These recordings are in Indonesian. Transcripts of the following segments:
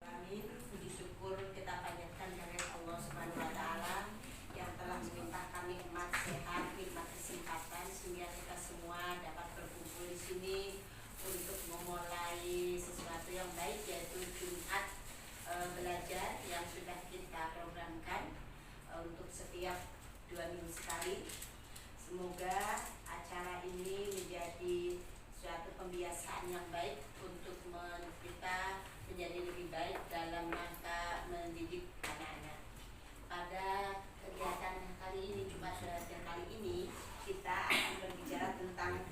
Amin. Puji syukur kita panjatkan kehadirat Allah Subhanahu wa taala yang telah meminta kami umat sehat, nikmat kesempatan sehingga kita semua dapat berkumpul di sini untuk memulai sesuatu yang baik, yaitu Jumat belajar yang sudah kita programkan untuk setiap 2 minggu sekali. Semoga acara ini menjadi suatu pembiasaan yang baik untuk kita menjadi lebih baik dalam rangka mendidik anak-anak. Pada kegiatan kali ini, Jumat belajar kali ini, kita akan berbicara tentang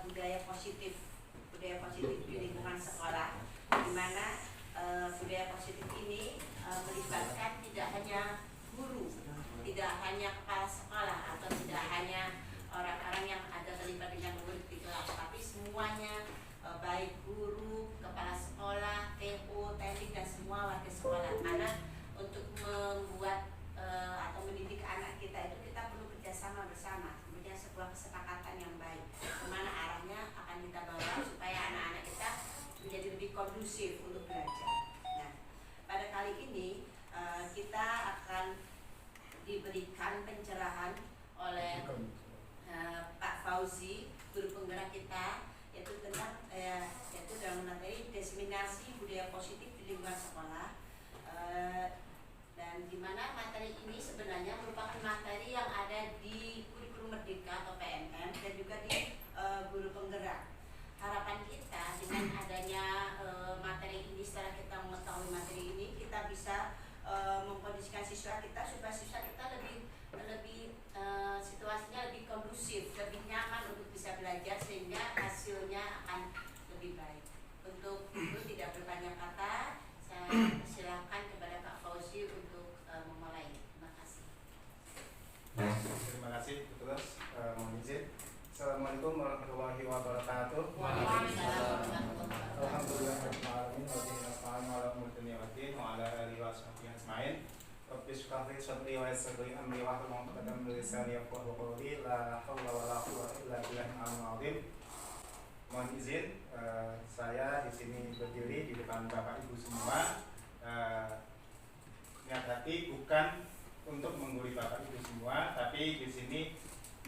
budaya positif di lingkungan sekolah, di mana budaya positif ini melibatkan tidak hanya guru, tidak hanya kepala sekolah, atau tidak hanya orang-orang yang ada terlibat dengan murid di kelas, tapi semuanya, baik guru, kepala sekolah, TO, teknik, dan semua warga sekolah. Karena untuk membuat atau mendidik anak kita itu kita perlu kerjasama bersama, kemudian sebuah kesepakatan yang baik kemana arahnya akan kita bawa supaya anak-anak kita menjadi lebih kondusif untuk belajar. Nah, pada kali ini kita akan diberikan pencerahan oleh Pak Fauzi, guru penggerak kita, yaitu tentang dalam materi diseminasi budaya positif di lingkungan sekolah, dan di mana materi ini sebenarnya merupakan materi yang ada di kurikulum Merdeka atau PMM dan juga di guru penggerak. Harapan kita dengan adanya materi ini, setelah kita mengetahui materi ini, kita bisa mengkondisikan siswa kita supaya siswa kita lebih situasinya lebih kondusif, lebih nyaman untuk bisa belajar sehingga hasilnya akan lebih baik. Untuk itu tidak berbanyak kata, saya persilakan kepada Pak Fauzi untuk memulai. Terima kasih. Terima kasih, terus mohon izin. Assalamualaikum warahmatullahi wabarakatuh. Alhamdulillahirobbilalamin wa ala alihi washabihi ajmain. Rabbi shrah li sadri wa yassir li amri wahlul 'uqdatam min lisani yafqahu qawli. La haula wala quwwata illa billahil azim. Mohon izin, saya di sini berdiri di depan Bapak Ibu semua. Niat hati bukan untuk menggurui Bapak Ibu semua, tapi di sini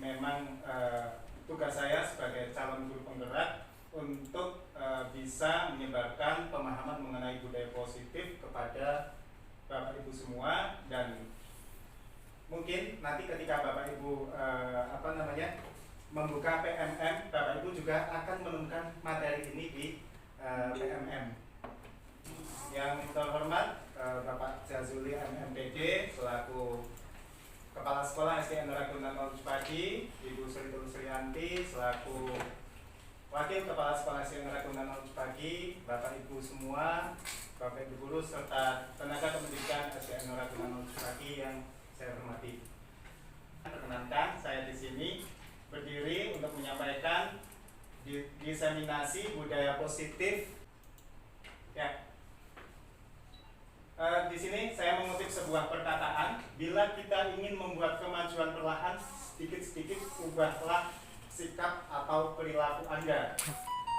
memang tugas saya sebagai calon guru penggerak untuk bisa menyebarkan pemahaman mengenai budaya positif kepada Bapak Ibu semua, dan mungkin nanti ketika Bapak Ibu membuka PMM, Bapak Ibu juga akan menemukan materi ini di PMM. Yang terhormat Bapak Jazuli MMPD selaku Kepala Sekolah SDN Ragunan 0 Cipagi, Ibu Sri Sulianti selaku Wakil Kepala Sekolah SDN Ragunan 0 Cipagi, Bapak Ibu semua, Bapak Ibu guru serta tenaga kependidikan SDN Ragunan 0 Cipagi yang saya hormati. Perkenankan, saya di sini berdiri untuk menyampaikan diseminasi budaya positif. Ya. Di sini saya mengutip sebuah perkataan, bila kita ingin membuat kemajuan perlahan, sedikit-sedikit ubahlah sikap atau perilaku Anda.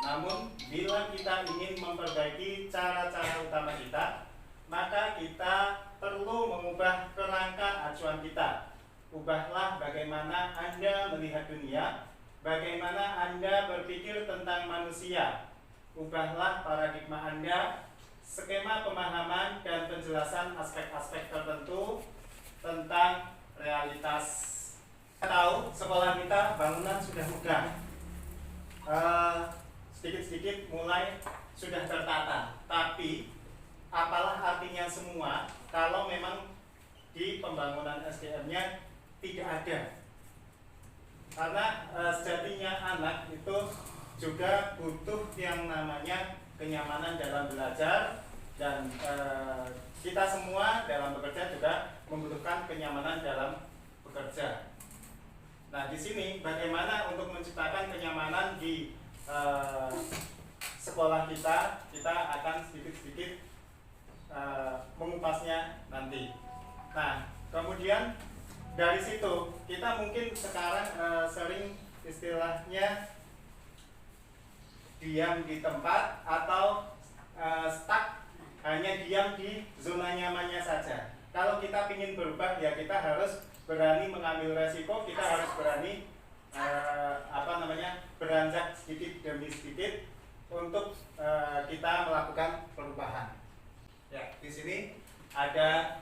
Namun, bila kita ingin memperbaiki cara-cara utama kita, maka kita perlu mengubah kerangka acuan kita. Ubahlah bagaimana Anda melihat dunia, bagaimana Anda berpikir tentang manusia. Ubahlah paradigma Anda, skema pemahaman dan penjelasan aspek-aspek tertentu tentang realitas. Kita tahu sekolah kita bangunan sudah megah, sedikit-sedikit mulai sudah tertata. Tapi apalah artinya semua kalau memang di pembangunan SDM-nya tidak ada? Karena sejatinya anak itu juga butuh yang namanya kenyamanan dalam belajar, dan kita semua dalam bekerja juga membutuhkan kenyamanan dalam bekerja. Nah, di sini bagaimana untuk menciptakan kenyamanan di sekolah kita akan sedikit-sedikit mengupasnya nanti. Nah, kemudian dari situ kita mungkin sekarang sering istilahnya diam di tempat atau stuck hanya diam di zona nyamannya saja. Kalau kita ingin berubah, ya kita harus berani mengambil resiko, kita harus berani beranjak sedikit demi sedikit untuk kita melakukan perubahan. Ya, di sini ada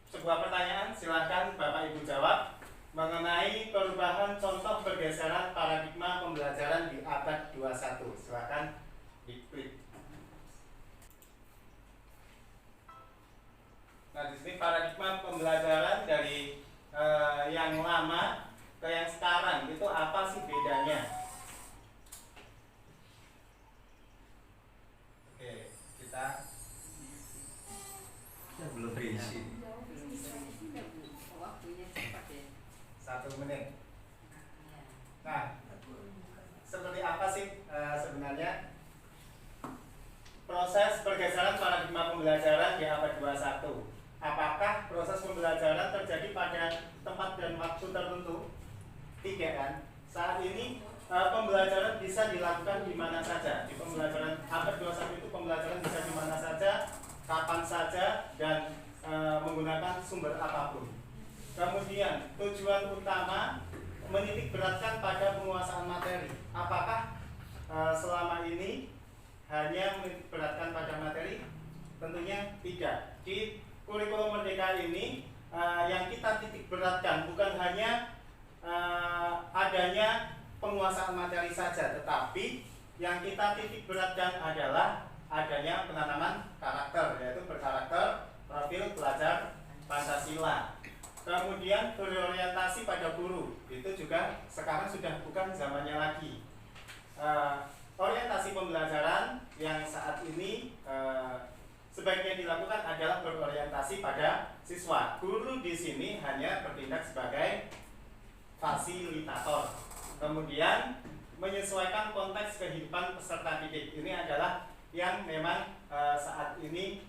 sebuah pertanyaan, silakan Bapak Ibu jawab mengenai perubahan contoh pergeseran paradigma pembelajaran di abad 21. Silakan diklik. Nah, di sini paradigma pembelajaran dari yang lama ke yang sekarang itu apa sih bedanya? Oke, kita belum berisi. 1 menit. Nah, seperti apa sih sebenarnya proses pergeseran paradigma pembelajaran di abad 21? Apakah proses pembelajaran terjadi pada tempat dan waktu tertentu? Tidak kan? Saat ini pembelajaran bisa dilakukan di mana saja. Di pembelajaran abad 21 itu pembelajaran bisa di mana saja, kapan saja, dan menggunakan sumber apapun. Kemudian tujuan utama menitik beratkan pada penguasaan materi. Apakah selama ini hanya menitik beratkan pada materi? Tentunya tidak. Di kurikulum Merdeka ini yang kita titik beratkan bukan hanya adanya penguasaan materi saja, tetapi yang kita titik beratkan adalah adanya penanaman karakter, yaitu berkarakter profil pelajar Pancasila. Kemudian berorientasi pada guru, itu juga sekarang sudah bukan zamannya lagi. Orientasi pembelajaran yang saat ini sebaiknya dilakukan adalah berorientasi pada siswa. Guru di sini hanya bertindak sebagai fasilitator. Kemudian menyesuaikan konteks kehidupan peserta didik. Ini adalah yang memang saat ini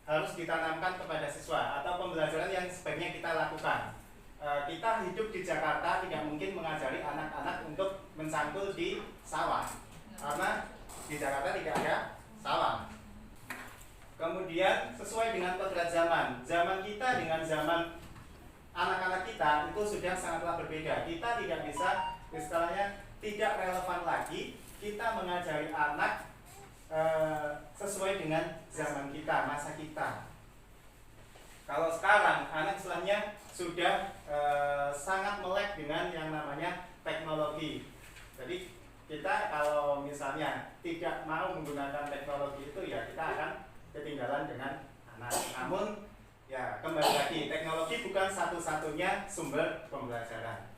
harus ditanamkan kepada siswa atau pembelajaran yang sebaiknya kita lakukan. Kita hidup di Jakarta, tidak mungkin mengajari anak-anak untuk mencangkul di sawah, karena di Jakarta tidak ada sawah. Kemudian sesuai dengan kodrat zaman kita dengan zaman anak-anak kita itu sudah sangatlah berbeda. Kita tidak bisa, istilahnya tidak relevan lagi kita mengajari anak sesuai dengan zaman kita, masa kita. Kalau sekarang anak istilahnya sudah sangat melek dengan yang namanya teknologi. Jadi kita kalau misalnya tidak mau menggunakan teknologi itu, ya kita akan ketinggalan dengan anak. Namun ya kembali lagi, teknologi bukan satu-satunya sumber pembelajaran.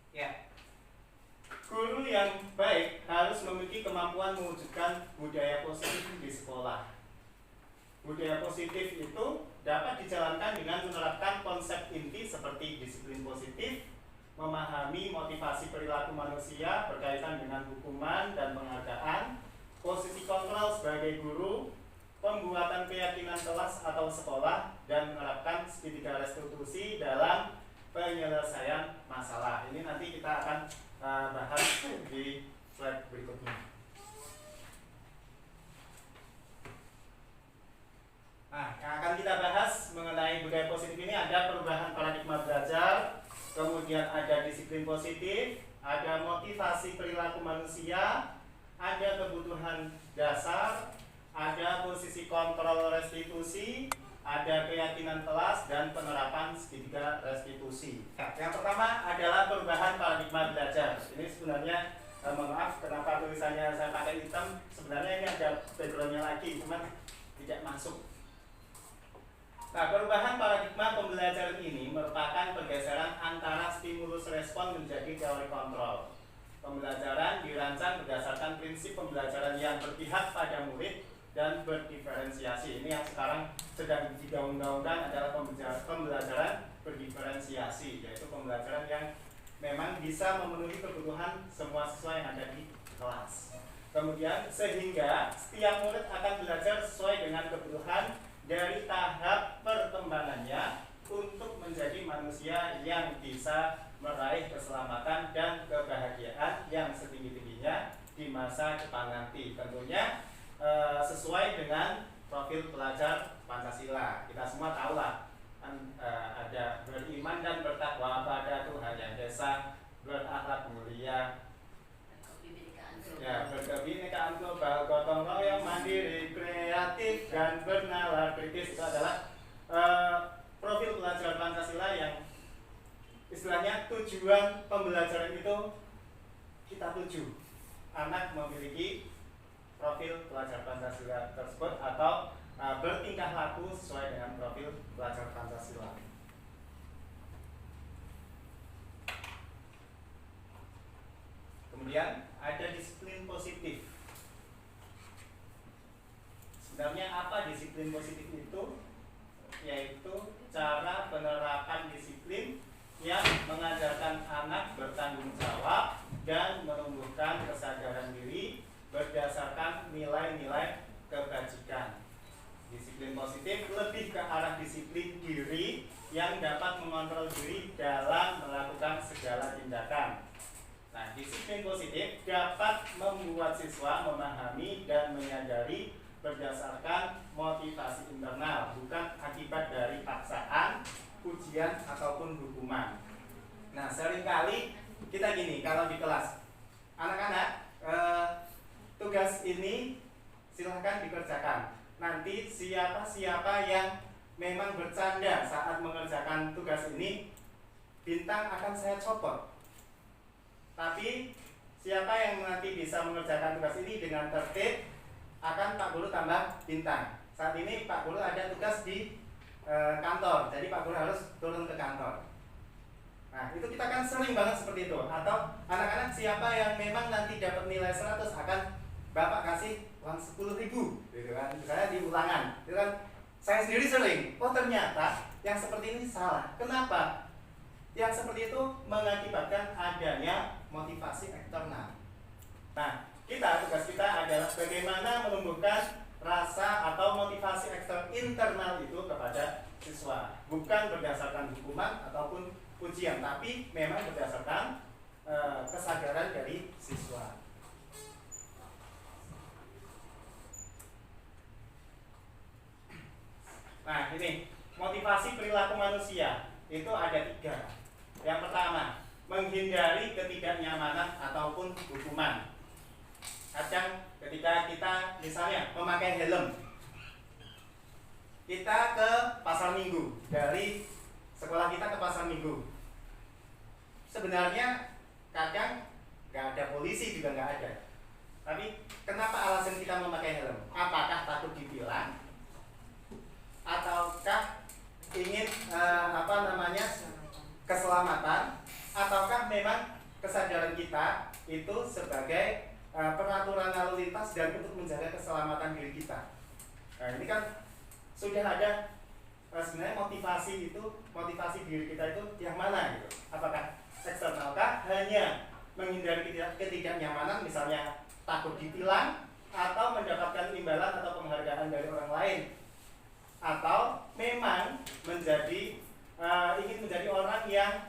Ya, guru yang baik harus memiliki kemampuan mewujudkan budaya positif di sekolah. Budaya positif itu dapat dijalankan dengan menerapkan konsep inti seperti disiplin positif, memahami motivasi perilaku manusia berkaitan dengan hukuman dan penghargaan, posisi kontrol sebagai guru, pembuatan keyakinan kelas atau sekolah, dan menerapkan segitiga restitusi dalam penyelesaian masalah. Ini nanti kita akan bahas di slide berikutnya. Nah, yang akan kita bahas mengenai budaya positif ini ada perubahan paradigma belajar, kemudian ada disiplin positif, ada motivasi perilaku manusia, ada kebutuhan dasar, ada posisi kontrol restitusi, ada keyakinan kelas, dan penerapan segitiga restitusi. Yang pertama adalah perubahan paradigma belajar. Ini sebenarnya mohon maaf kenapa tulisannya saya pakai hitam, sebenarnya ini ada backgroundnya lagi, cuman tidak masuk. Nah, perubahan paradigma pembelajaran ini merupakan pergeseran antara stimulus respon menjadi teori kontrol. Pembelajaran dirancang berdasarkan prinsip pembelajaran yang berpihak pada murid dan berdiferensiasi. Ini yang sekarang sedang digaung-gaungkan adalah pembelajaran berdiferensiasi, yaitu pembelajaran yang memang bisa memenuhi kebutuhan semua siswa yang ada di kelas. Kemudian sehingga setiap murid akan belajar sesuai dengan kebutuhan dari tahap perkembangannya untuk menjadi manusia yang bisa meraih keselamatan dan kebahagiaan yang Pancasila. Kita semua tahu lah kan, ada beriman dan bertakwa pada Tuhan Yang Esa, berakhlak mulia, ya, berkebinekaan global, gotong royong, mandiri, kreatif, dan bernalar kritis. Itu adalah profil pelajar Pancasila yang istilahnya tujuan pembelajaran itu kita tuju anak memiliki profil pelajar Pancasila tersebut atau bertingkah laku sesuai dengan profil pelajar Pancasila. Kemudian ada disiplin positif. Sebenarnya apa disiplin positif itu? Yaitu cara penerapan disiplin yang mengajarkan anak bertanggung jawab dan menumbuhkan kesadaran diri berdasarkan nilai-nilai kebajikan. Disiplin positif lebih ke arah disiplin diri yang dapat mengontrol diri dalam melakukan segala tindakan. Nah, disiplin positif dapat membuat siswa memahami dan menyadari berdasarkan motivasi internal, bukan akibat dari paksaan, ujian, ataupun hukuman. Nah, seringkali kita gini, kalau di kelas, anak-anak, tugas ini silahkan dikerjakan. Nanti siapa-siapa yang memang bercanda saat mengerjakan tugas ini, bintang akan saya copot. Tapi siapa yang nanti bisa mengerjakan tugas ini dengan tertib, akan Pak Guru tambah bintang. Saat ini Pak Guru ada tugas di kantor, jadi Pak Guru harus turun ke kantor. Nah, itu kita kan sering banget seperti itu. Atau anak-anak siapa yang memang nanti dapat nilai 100 akan Bapak kasih uang 10.000, gitu kan. Misalnya di ulangan, gitu kan. Saya sendiri sering, oh ternyata yang seperti ini salah. Kenapa? Yang seperti itu mengakibatkan adanya motivasi eksternal. Nah, tugas kita adalah bagaimana menumbuhkan rasa atau motivasi internal itu kepada siswa, bukan berdasarkan hukuman ataupun ujian, tapi memang berdasarkan kesadaran dari siswa. Nah, ini motivasi perilaku manusia itu ada 3. Yang pertama, menghindari ketidaknyamanan ataupun hukuman. Kadang ketika kita misalnya memakai helm, kita ke pasar minggu, dari sekolah kita ke pasar minggu, sebenarnya kadang nggak ada polisi juga nggak ada. Tapi kenapa alasan kita memakai helm? Apakah takut ditilang? Ataukah ingin keselamatan? Ataukah memang kesadaran kita itu sebagai peraturan lalu lintas dan untuk menjaga keselamatan diri kita? Nah, ini kan sudah ada sebenarnya motivasi diri kita itu yang mana gitu? Apakah eksternalkah hanya menghindari ketidaknyamanan, misalnya takut ditilang atau mendapatkan imbalan atau penghargaan dari orang lain, atau memang ingin menjadi orang yang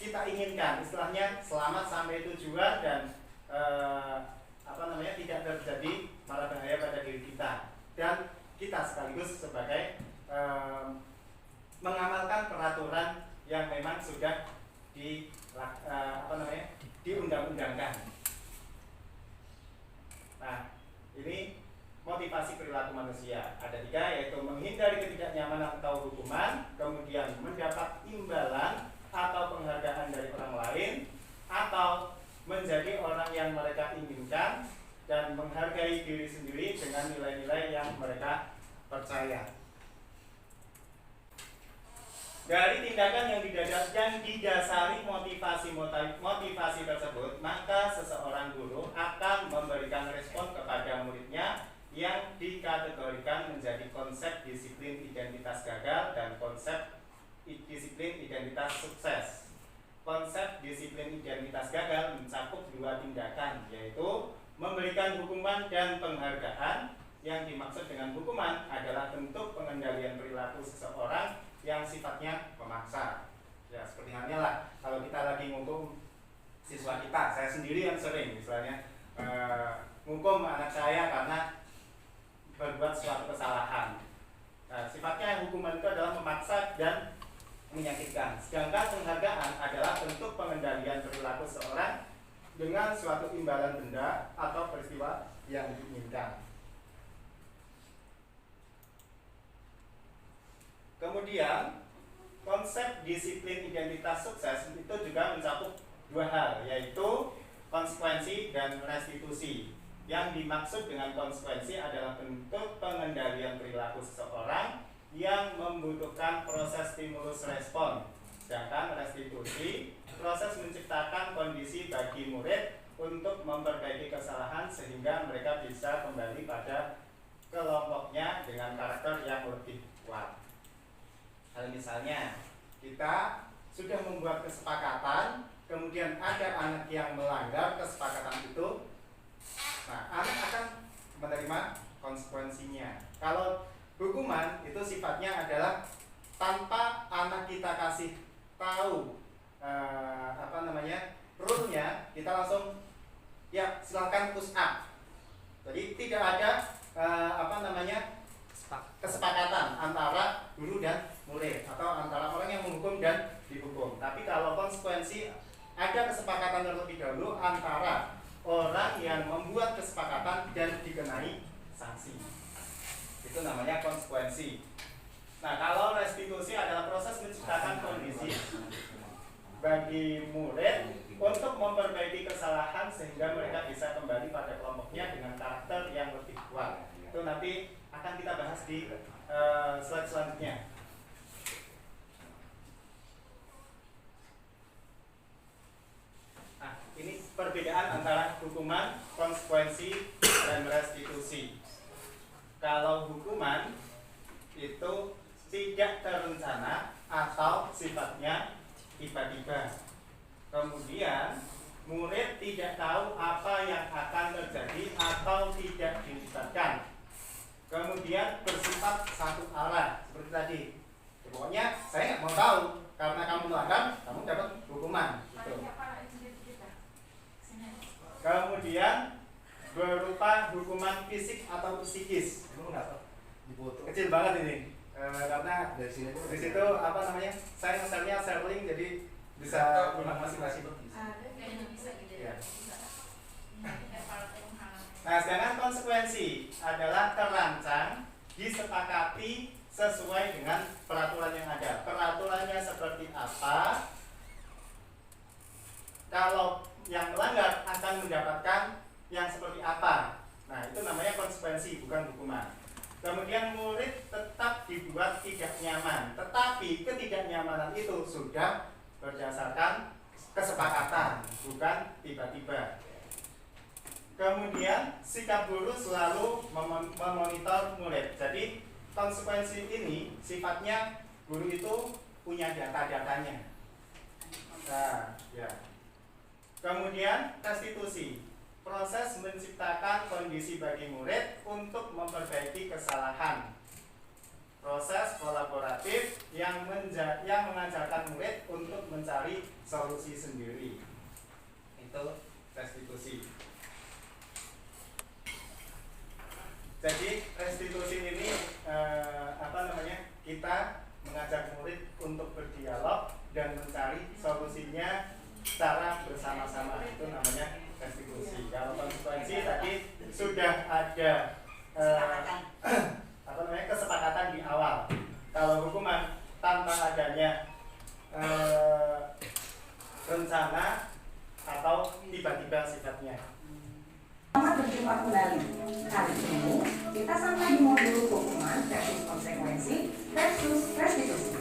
kita inginkan, istilahnya selamat sampai tujuan dan tidak terjadi malah bahaya pada diri kita, dan kita sekaligus sebagai mengamalkan peraturan yang memang sudah diundang-undangkan. Nah, ini motivasi perilaku manusia ada 3, yaitu menghindari ketidaknyamanan atau hukuman, kemudian mendapat imbalan atau penghargaan dari orang lain, atau menjadi orang yang mereka inginkan dan menghargai diri sendiri dengan nilai-nilai yang mereka percaya. Dari tindakan yang didasari motivasi tersebut, maka seseorang guru akan memberikan respon kepada muridnya yang dikategorikan menjadi konsep disiplin identitas gagal dan konsep disiplin identitas sukses. Konsep disiplin identitas gagal mencakup 2 tindakan, yaitu memberikan hukuman dan penghargaan. Yang dimaksud dengan hukuman adalah bentuk pengendalian perilaku seseorang yang sifatnya memaksa. Ya, seperti halnya lah kalau kita lagi menghukum siswa kita, saya sendiri yang sering misalnya menghukum anak saya karena berbuat suatu kesalahan. Nah, sifatnya hukuman itu adalah memaksa dan menyakitkan. Sedangkan penghargaan adalah bentuk pengendalian perilaku seorang dengan suatu imbalan benda atau peristiwa yang diinginkan. Kemudian, konsep disiplin identitas sukses itu juga mencakup dua hal, yaitu konsekuensi dan restitusi. Yang dimaksud dengan konsekuensi adalah bentuk pengendalian perilaku seseorang yang membutuhkan proses stimulus respon. Sedangkan restitusi, proses menciptakan kondisi bagi murid untuk memperbaiki kesalahan sehingga mereka bisa kembali pada kelompoknya dengan karakter yang lebih kuat. Hal misalnya, kita sudah membuat kesepakatan, kemudian ada anak yang melanggar kesepakatan itu. Nah, anak akan menerima konsekuensinya. Kalau hukuman itu sifatnya adalah tanpa anak kita kasih tahu rule-nya, kita langsung ya silakan push up. Jadi tidak ada kesepakatan antara guru dan murid atau antara orang yang menghukum dan dihukum. Tapi kalau konsekuensi ada kesepakatan terlebih dahulu antara orang yang membuat kesepakatan dan dikenai sanksi. Itu namanya konsekuensi. Nah, kalau restitusi adalah proses menciptakan kondisi bagi murid untuk memperbaiki kesalahan sehingga mereka bisa kembali pada kelompoknya dengan karakter yang lebih kuat. Itu nanti akan kita bahas di slide selanjutnya. Nah, ini perbedaan antara hukuman, konsekuensi, dan restitusi. Kalau hukuman itu tidak terencana atau sifatnya tiba-tiba. Kemudian murid tidak tahu apa yang akan terjadi atau tidak dilibatkan. Kemudian bersifat satu arah seperti tadi. Pokoknya saya nggak mau tahu, karena kamu melanggar, kamu dapat hukuman. Gitu. Kemudian berupa hukuman fisik atau psikis. Kecil banget ini, karena di situ saya misalnya sharing jadi bisa masing-masing. Ya. Nah, sedangkan konsekuensi adalah terancang, disepakati sesuai dengan peraturan yang ada. Peraturannya seperti apa? Kalau yang melanggar akan mendapatkan yang seperti apa? Nah, itu namanya konsekuensi, bukan hukuman. Kemudian murid tetap dibuat tidak nyaman, tetapi ketidaknyamanan itu sudah berdasarkan kesepakatan, bukan tiba-tiba. Kemudian sikap guru selalu memonitor murid. Jadi konsekuensi ini sifatnya guru itu punya data-datanya. Nah, ya. Kemudian restitusi, proses menciptakan kondisi bagi murid untuk memperbaiki kesalahan. Proses kolaboratif yang mengajarkan murid untuk mencari solusi sendiri. Itu restitusi. Jadi restitusi ini kita mengajak murid untuk berdialog dan mencari solusinya secara bersama-sama. Itu namanya restitusi. Kalau konsekuensi tadi sudah ada kesepakatan di awal. Kalau hukuman tanpa adanya rencana atau tiba-tiba sifatnya. Selamat berjumpa kembali. Kali ini kita sampai di modul hukuman versus konsekuensi versus restitusi.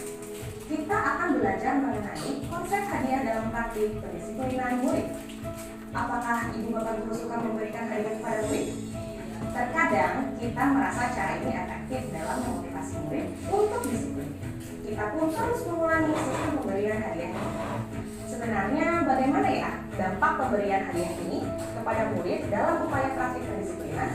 Kita akan belajar mengenai konsep hadiah dalam praktik pendisiplinan murid. Apakah ibu bapak guru suka memberikan hadiah kepada murid? Terkadang kita merasa cara ini efektif dalam memotivasi murid untuk disiplin. Kita pun terus mengulangi sistem pemberian hadiah ini. Sebenarnya bagaimana ya dampak pemberian hadiah ini kepada murid dalam upaya praktik pendisiplinan?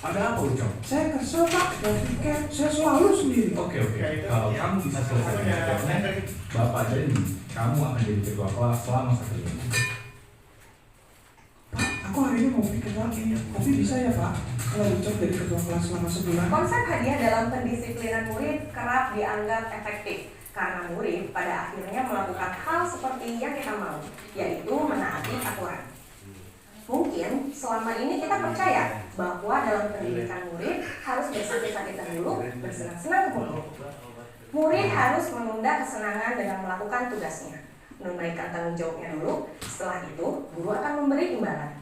Ada apa Ucok? Saya kesel Pak, dan kayak saya selalu sendiri. Oke. Ya, itu. Kalau Ya. kamu bisa selesaikan Ya, kerjanya, Bapak janji kamu akan jadi ketua kelas selama 1 bulan. Pak, aku hari ini mau bikin lagi. Kopi bisa ya Pak? Kalau Ucok jadi ketua kelas selama sebulan. Konsep hadiah dalam pendisiplinan murid kerap dianggap efektif karena murid pada akhirnya melakukan hal seperti yang kita mau, yaitu menaati aturan. Mungkin selama ini kita percaya bahwa dalam pendidikan murid harus bersakit-sakitan dulu, bersenang-senang kemudian. Murid harus menunda kesenangan dengan melakukan tugasnya, menunaikan tanggung jawabnya dulu. Setelah itu, guru akan memberi imbalan.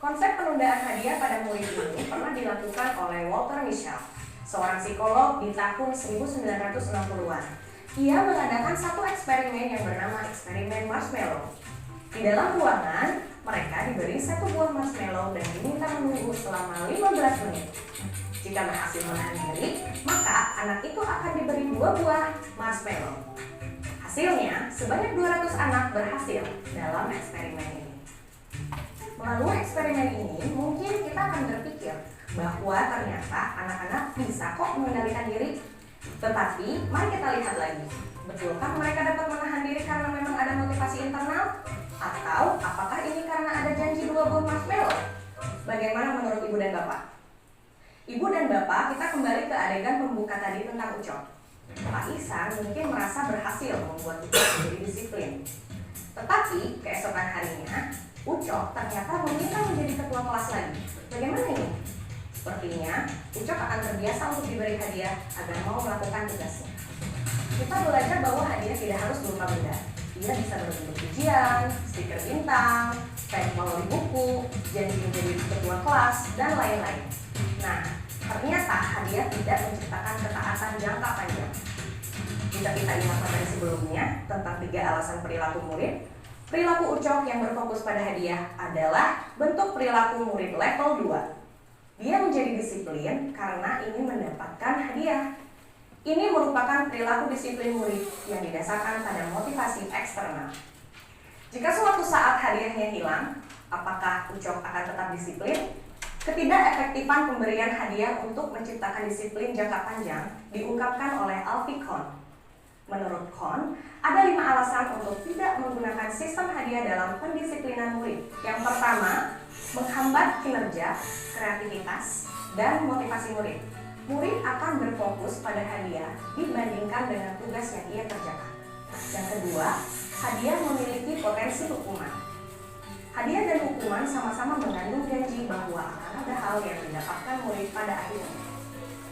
Konsep penundaan hadiah pada murid ini pernah dilakukan oleh Walter Mischel, seorang psikolog di tahun 1960-an. Ia mengadakan satu eksperimen yang bernama eksperimen marshmallow. Di dalam ruangan, mereka diberi 1 buah marshmallow dan diminta menunggu selama 15 menit. Jika berhasil menahan diri, maka anak itu akan diberi 2 buah marshmallow. Hasilnya, sebanyak 200 anak berhasil dalam eksperimen ini. Melalui eksperimen ini, mungkin kita akan berpikir bahwa ternyata anak-anak bisa kok mengendalikan diri. Tetapi, mari kita lihat lagi. Betulkah mereka dapat menahan diri karena memang ada motivasi internal? Atau apakah ini karena ada janji 2 buah marshmallow? Bagaimana menurut Ibu dan Bapak? Ibu dan Bapak, kita kembali ke adegan pembuka tadi tentang Ucok. Pak Ihsan mungkin merasa berhasil membuat Ucok menjadi disiplin. Tetapi, keesokan harinya, Ucok ternyata meminta menjadi ketua kelas lagi. Bagaimana ini? Sepertinya, Ucok akan terbiasa untuk diberi hadiah agar mau melakukan tugasnya. Kita belajar bahwa hadiah tidak harus berupa benda. Ia bisa berbentuk pujian, stiker bintang, stempel di buku, janji menjadi ketua kelas, dan lain-lain. Nah, ternyata hadiah tidak menciptakan ketaatan jangka panjang. Jika kita ingat materi sebelumnya tentang 3 alasan perilaku murid, perilaku Ucok yang berfokus pada hadiah adalah bentuk perilaku murid level 2. Dia menjadi disiplin karena ingin mendapatkan hadiah. Ini merupakan perilaku disiplin murid yang didasarkan pada motivasi eksternal. Jika suatu saat hadiahnya hilang, apakah Ucok akan tetap disiplin? Ketidakefektifan pemberian hadiah untuk menciptakan disiplin jangka panjang diungkapkan oleh Alfie Kohn. Menurut Kohn, ada 5 alasan untuk tidak menggunakan sistem hadiah dalam pendisiplinan murid. Yang pertama, menghambat kinerja, kreativitas, dan motivasi murid. Murid akan berfokus pada hadiah dibandingkan dengan tugas yang ia kerjakan. Yang kedua, hadiah memiliki potensi hukuman. Hadiah dan hukuman sama-sama mengandung janji bahwa akan ada hal yang didapatkan murid pada akhirnya.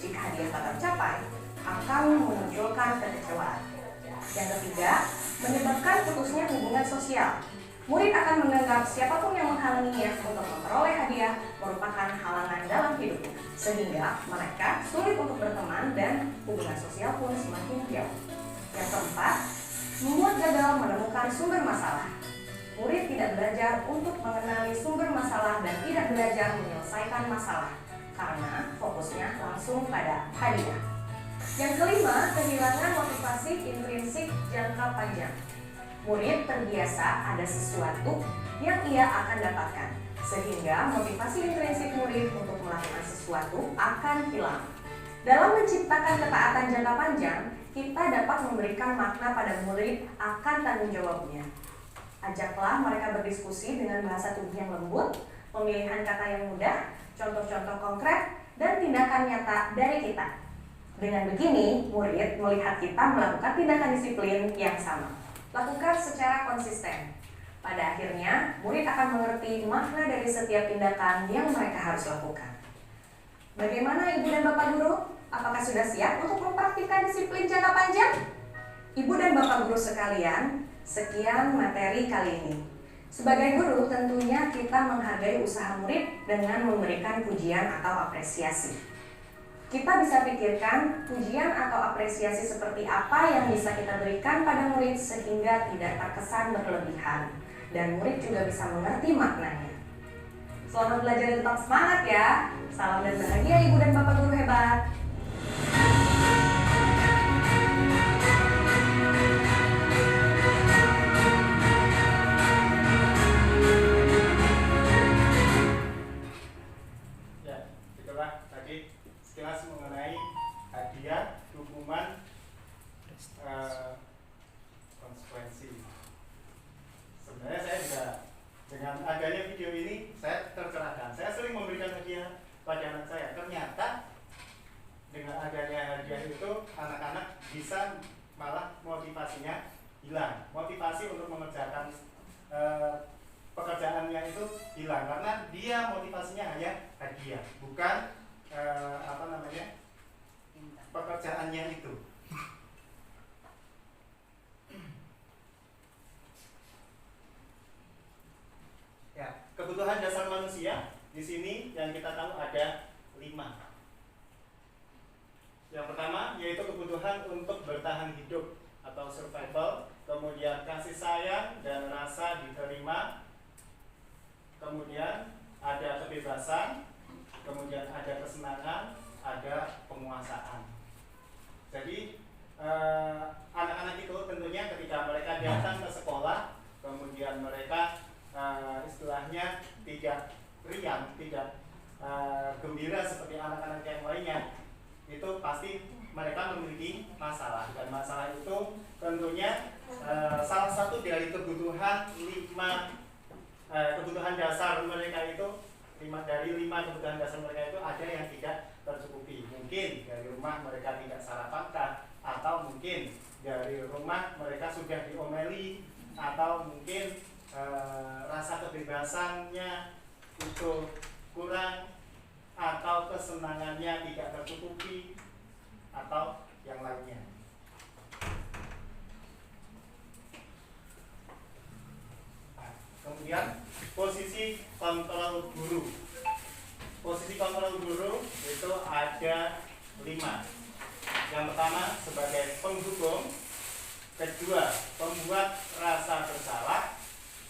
Jika hadiah tak tercapai, akan memunculkan kekecewaan. Yang ketiga, menyebabkan putusnya hubungan sosial. Murid akan menganggap siapapun yang menghalanginya untuk memperoleh hadiah merupakan halangan dalam hidupnya, sehingga mereka sulit untuk berteman dan hubungan sosial pun semakin jauh. Yang keempat, membuat gagal menemukan sumber masalah. Murid tidak belajar untuk mengenali sumber masalah dan tidak belajar menyelesaikan masalah karena fokusnya langsung pada hadiah. Yang kelima, kehilangan motivasi intrinsik jangka panjang. Murid terbiasa ada sesuatu yang ia akan dapatkan, sehingga motivasi intrinsik murid untuk melakukan sesuatu akan hilang. Dalam menciptakan ketaatan jangka panjang, kita dapat memberikan makna pada murid akan tanggung jawabnya. Ajaklah mereka berdiskusi dengan bahasa tubuh yang lembut, pemilihan kata yang mudah, contoh-contoh konkret, dan tindakan nyata dari kita. Dengan begini, murid melihat kita melakukan tindakan disiplin yang sama. Lakukan secara konsisten. Pada akhirnya, murid akan mengerti makna dari setiap tindakan yang mereka harus lakukan. Bagaimana Ibu dan Bapak Guru? Apakah sudah siap untuk mempraktikkan disiplin jangka panjang? Ibu dan Bapak Guru sekalian, sekian materi kali ini. Sebagai guru, tentunya kita menghargai usaha murid dengan memberikan pujian atau apresiasi. Kita bisa pikirkan pujian atau apresiasi seperti apa yang bisa kita berikan pada murid sehingga tidak terkesan berlebihan dan murid juga bisa mengerti maknanya. Selamat belajar dan tetap semangat ya. Salam dan bahagia Ibu dan Bapak Guru hebat. Ya, itulah tadi sekilas mengenai motivasinya hilang. Motivasi untuk mengerjakan pekerjaannya itu hilang karena dia motivasinya hanya hadiah, bukan pekerjaannya itu. Ya, kebutuhan dasar manusia di sini yang kita tahu ada 5. Yang pertama yaitu kebutuhan untuk bertahan hidup atau survival, kemudian kasih sayang dan rasa diterima, kemudian ada kebebasan, kemudian ada kesenangan, ada penguasaan. Jadi anak-anak itu tentunya ketika mereka datang ke sekolah, kemudian mereka istilahnya tidak riang, tidak gembira seperti anak-anak yang lainnya, itu pasti mereka memiliki masalah, dan masalah itu tentunya salah satu dari kebutuhan kebutuhan dasar mereka itu, 5 kebutuhan dasar mereka itu ada yang tidak tercukupi. Mungkin dari rumah mereka tidak sarapan, atau mungkin dari rumah mereka sudah diomeli, atau mungkin rasa kebebasannya itu kurang, atau kesenangannya tidak tercukupi, atau yang lainnya. Kemudian posisi kontrol guru. Posisi kontrol guru itu ada 5. Yang pertama sebagai penghukum, kedua pembuat rasa bersalah,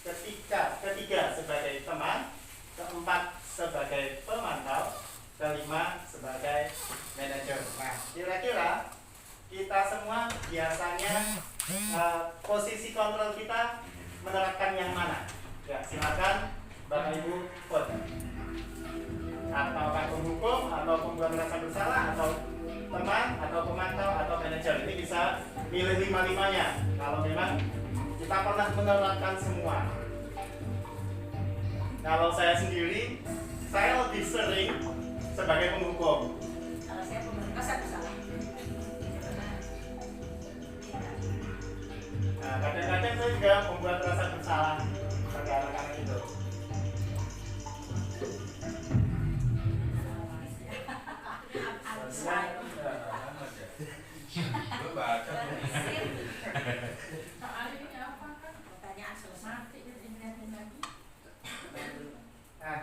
ketiga sebagai teman, keempat sebagai pemantau, kelima sebagai manajer. Nah, kira-kira kita semua biasanya posisi kontrol kita menerapkan yang mana? Ya, silakan Bapak Ibu vote. Apakah penghukum, atau pembuat rasa bersalah, atau teman, atau pemantau, atau manajer? Ini bisa pilih 5-5-nya. Kalau memang kita pernah menerapkan semua. Kalau saya sendiri, saya lebih sering sebagai penghukum. Kalau saya pembuat rasa bersalah. Nah, kadang-kadang saya juga membuat rasa bersalah pada anak-anak itu. Pertanyaan selesai. Nah,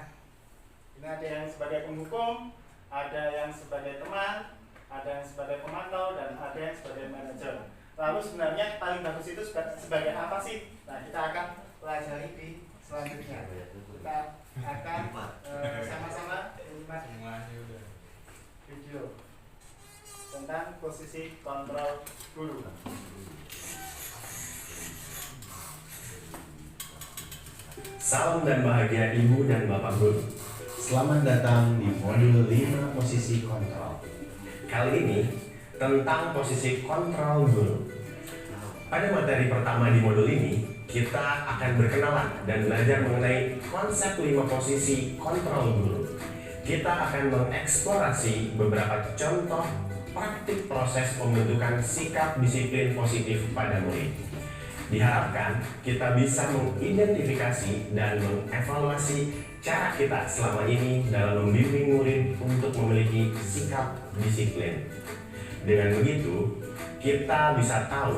ini ada yang sebagai penghukum, ada yang sebagai teman, ada yang sebagai pemantau, dan ada yang sebagai manajer. Lalu sebenarnya paling bagus itu sebagai apa sih? Nah, kita akan pelajari di selanjutnya. Kita akan sama-sama menyimak video tentang posisi kontrol guru. Salam dan bahagia Ibu dan Bapak Guru. Selamat datang di modul 5 posisi kontrol. Kali ini tentang posisi kontrol guru. Pada materi pertama di modul ini, kita akan berkenalan dan belajar mengenai konsep 5 posisi kontrol guru. Kita akan mengeksplorasi beberapa contoh praktik proses pembentukan sikap disiplin positif pada murid. Diharapkan kita bisa mengidentifikasi dan mengevaluasi cara kita selama ini dalam membimbing murid untuk memiliki sikap disiplin. Dengan begitu, kita bisa tahu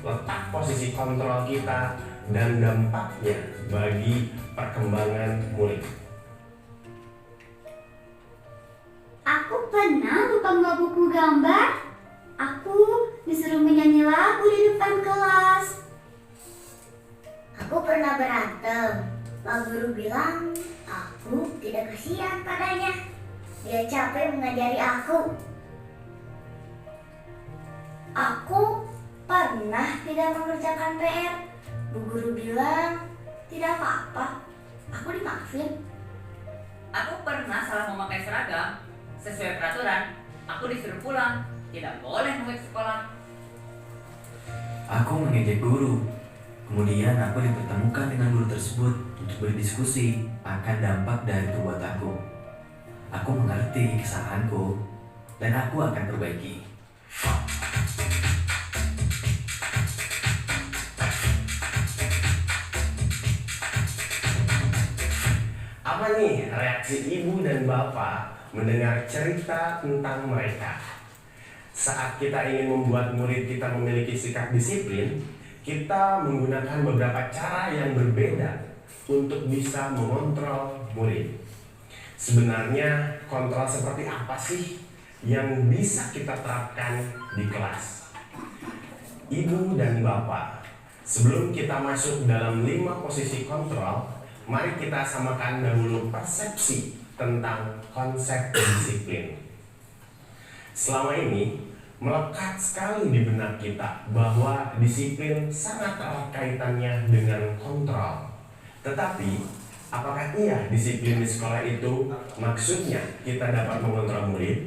letak posisi kontrol kita dan dampaknya bagi perkembangan murid. Aku pernah lupa membawa buku gambar. Aku disuruh menyanyi lagu di depan kelas. Aku pernah berantem. Pak guru bilang aku tidak kasihan padanya. Dia capek mengajari aku. Aku pernah tidak mengerjakan PR. Bu guru bilang tidak apa-apa. Aku dimaafin. Aku pernah salah memakai seragam. Sesuai peraturan, aku disuruh pulang. Tidak boleh mengikuti sekolah. Aku mengejek guru. Kemudian aku dipertemukan dengan guru tersebut untuk berdiskusi akan dampak dari perbuatanku. Aku mengerti kesalahanku dan aku akan perbaiki. Apa nih reaksi ibu dan bapak mendengar cerita tentang mereka? Saat kita ingin membuat murid kita memiliki sikap disiplin, kita menggunakan beberapa cara yang berbeda untuk bisa mengontrol murid. Sebenarnya kontrol seperti apa sih yang bisa kita terapkan di kelas? Ibu dan bapak, sebelum kita masuk dalam 5 posisi kontrol, mari kita samakan dahulu persepsi tentang konsep disiplin. Selama ini melekat sekali di benak kita bahwa disiplin sangat erat kaitannya dengan kontrol. Tetapi, apakah iya disiplin di sekolah itu maksudnya kita dapat mengontrol murid?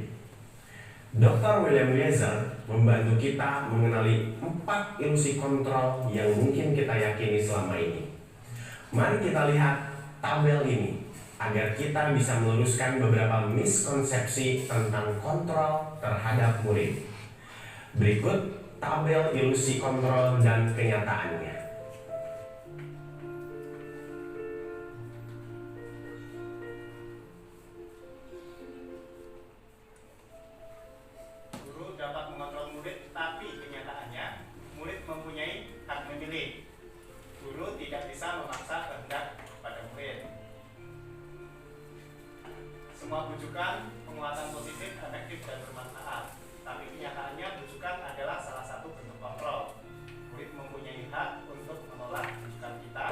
Dr. William Eliezer membantu kita mengenali 4 ilusi kontrol yang mungkin kita yakini selama ini. Mari kita lihat tabel ini agar kita bisa meluruskan beberapa miskonsepsi tentang kontrol terhadap murid. Berikut tabel ilusi kontrol dan kenyataannya. Guru dapat mengontrol murid, tapi kenyataannya murid mempunyai hak memilih. Guru tidak bisa memaksa kehendak pada murid. Semua bujukan penguatan positif, efektif, dan bermanfaat. Tapi kenyataannya bujukan adalah salah satu bentuk kontrol. Murid mempunyai hak untuk menolak bujukan kita.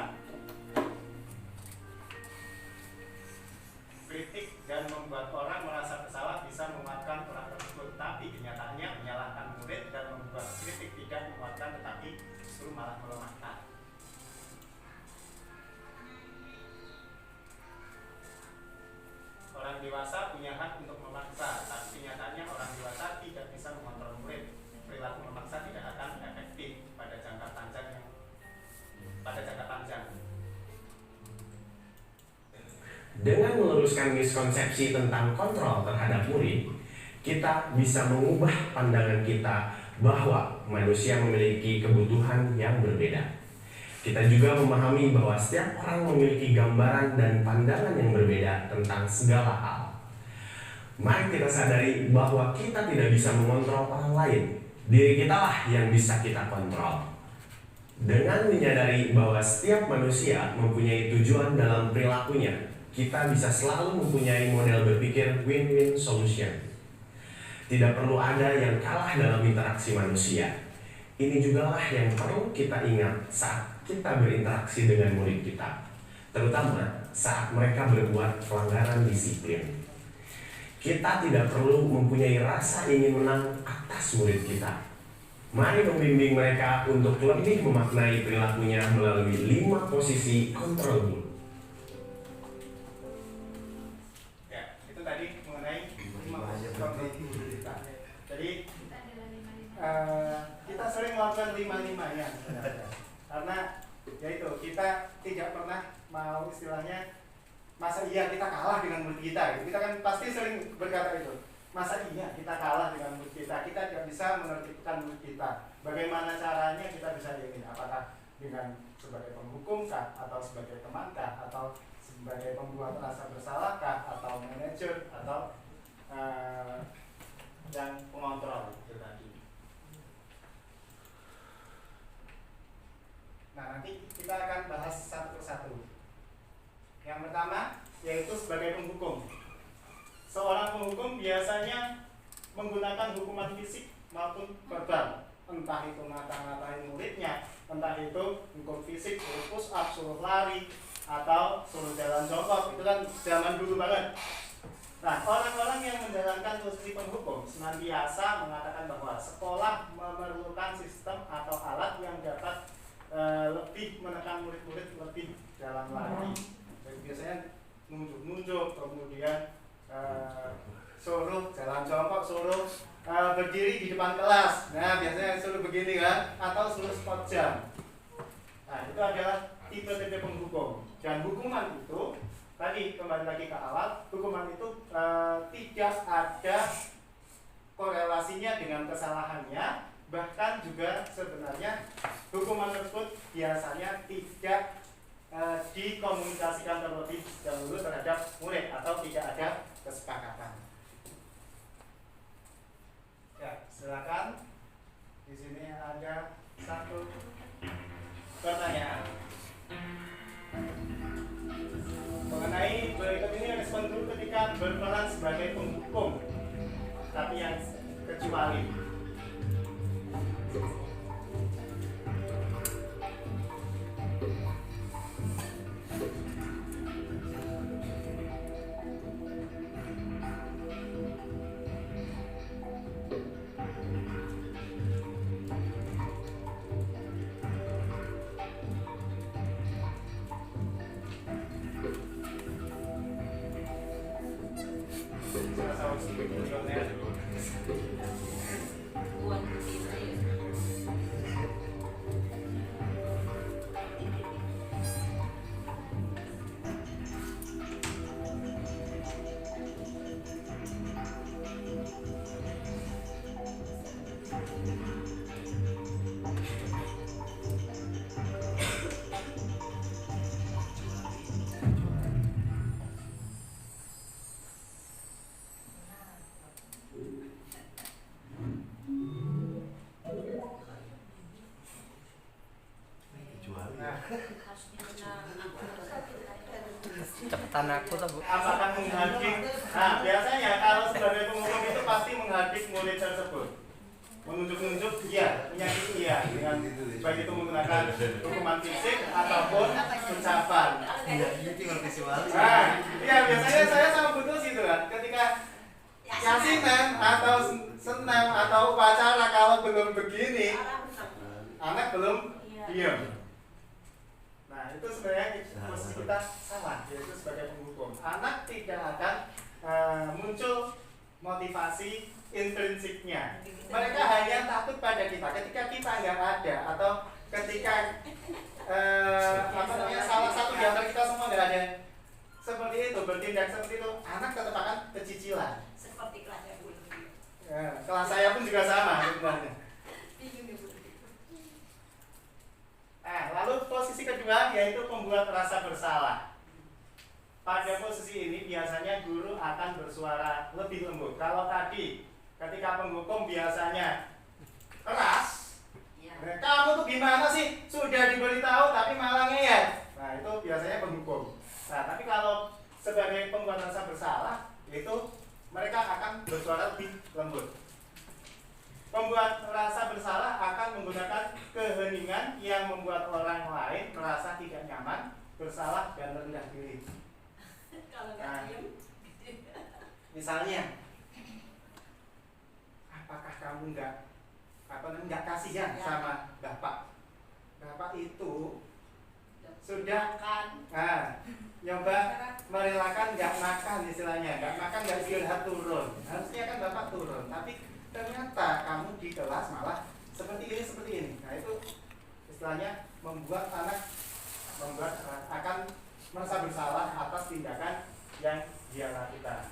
Kritik dan membuat orang merasa bersalah bisa menguatkan orang tersebut. Tapi kenyataannya menyalahkan murid dan membuat kritik tidak menguatkan, tetapi justru malah melemahkan. Orang dewasa punya hak untuk memaksa, tapi kenyataannya orang dewasa tidak bisa mengontrol murid. Perilaku memaksa tidak akan efektif pada jangka panjang. Dengan meluruskan miskonsepsi tentang kontrol terhadap murid, kita bisa mengubah pandangan kita bahwa manusia memiliki kebutuhan yang berbeda. Kita juga memahami bahwa setiap orang memiliki gambaran dan pandangan yang berbeda tentang segala hal. Mari kita sadari bahwa kita tidak bisa mengontrol orang lain. Diri kita lah yang bisa kita kontrol. Dengan menyadari bahwa setiap manusia mempunyai tujuan dalam perilakunya, kita bisa selalu mempunyai model berpikir win-win solution. Tidak perlu ada yang kalah dalam interaksi manusia. Ini juga lah yang perlu kita ingat saat kita berinteraksi dengan murid kita, terutama saat mereka berbuat pelanggaran disiplin. Kita tidak perlu mempunyai rasa ingin menang atas murid kita. Mari membimbing mereka untuk lebih memaknai perilakunya melalui 5 posisi kontrol dulu. Ya, itu tadi mengenai 5 posisi kontrol dulu kita. Jadi kita sering melakukan 5-5-nya sebenarnya. Karena yaitu kita tidak pernah mau istilahnya masa iya kita kalah dengan murid kita. Kita kan pasti sering berkata itu. Masa iya kita kalah dengan murid kita? Kita tidak bisa menertibkan murid kita. Bagaimana caranya kita bisa ini? Apakah dengan sebagai penghukum kah? Atau sebagai teman kah? Atau sebagai pembuat rasa bersalah kah? Atau manajer? Atau yang pengontrol itu tadi. Nah, nanti kita akan bahas satu persatu. Yang pertama yaitu sebagai penghukum. Seorang penghukum biasanya menggunakan hukuman fisik maupun verbal. Entah itu ngata-ngatain muridnya, entah itu hukum fisik, suruh push up, suruh lari, atau suruh jalan jongkok. Itu kan zaman dulu banget. Nah, orang-orang yang menjalankan posisi penghukum senantiasa mengatakan bahwa sekolah memerlukan sistem atau alat yang dapat lebih menekan murid-murid lebih dalam lagi. Jadi biasanya nunjuk-nunjuk, kemudian suruh jalan jongkok, suruh berdiri di depan kelas. Nah, biasanya suruh begini kan, atau suruh spot jam. Nah, itu adalah tipe-tipe penghukum. Dan hukuman itu tadi kembali lagi ke awal, hukuman itu tidak ada korelasinya dengan kesalahannya. Bahkan juga sebenarnya hukuman tersebut biasanya tidak dikomunikasikan terlebih dahulu terhadap murid atau tidak ada kesepakatan. Ya, silakan. Di sini ada satu pertanyaan mengenai berikut ini. Respon guru ketika berperan sebagai penghukum, tapi yang kecuali. buat kita ya. Cepetan aku tuh, Bu. Apakah menghadik? Nah, biasanya kalau sebagai penghukum itu pasti menghadik murid tersebut. Menunjuk-nunjuk iya, menyakiti iya, dengan baik itu menggunakan hukuman fisik ataupun ucapan. Iya, ini ngerti visual. Nah, iya biasanya saya sama Butuh gitu kan, ketika yasinan atau senam atau upacara kalau belum begini, anak belum diam. Nah, itu sebenarnya posisi kita salah, yaitu sebagai penghukum. Anak tidak akan muncul motivasi intrinsiknya. Mereka hanya takut pada kita. Ketika kita nggak ada atau ketika salah satu di antara kita semua nggak ada seperti itu, bertindak seperti itu, anak tetap akan kecicilan. Seperti kelasnya Bu. Kelas saya pun juga sama sebenarnya. Lalu posisi kedua yaitu pembuat rasa bersalah. Pada posisi ini biasanya guru akan bersuara lebih lembut. Kalau tadi ketika penghukum biasanya keras, kamu tuh gimana sih? Sudah diberitahu tapi malah ngeyel. Nah, itu biasanya penghukum. Nah, tapi kalau sebagai pembuat rasa bersalah, itu mereka akan bersuara lebih lembut. Pembuat rasa bersalah akan menggunakan keheningan yang membuat orang lain merasa tidak nyaman, bersalah, dan rendah diri. Nah, misalnya, apakah kamu nggak kasihan sama bapak? Bapak itu sudah nyoba merelakan nggak makan istilahnya, nggak makan nggak istirahat turun. Harusnya kan bapak turun, tapi ternyata kamu di kelas malah seperti ini. Nah, itu istilahnya membuat anak akan merasa bersalah atas tindakan yang dia lakukan.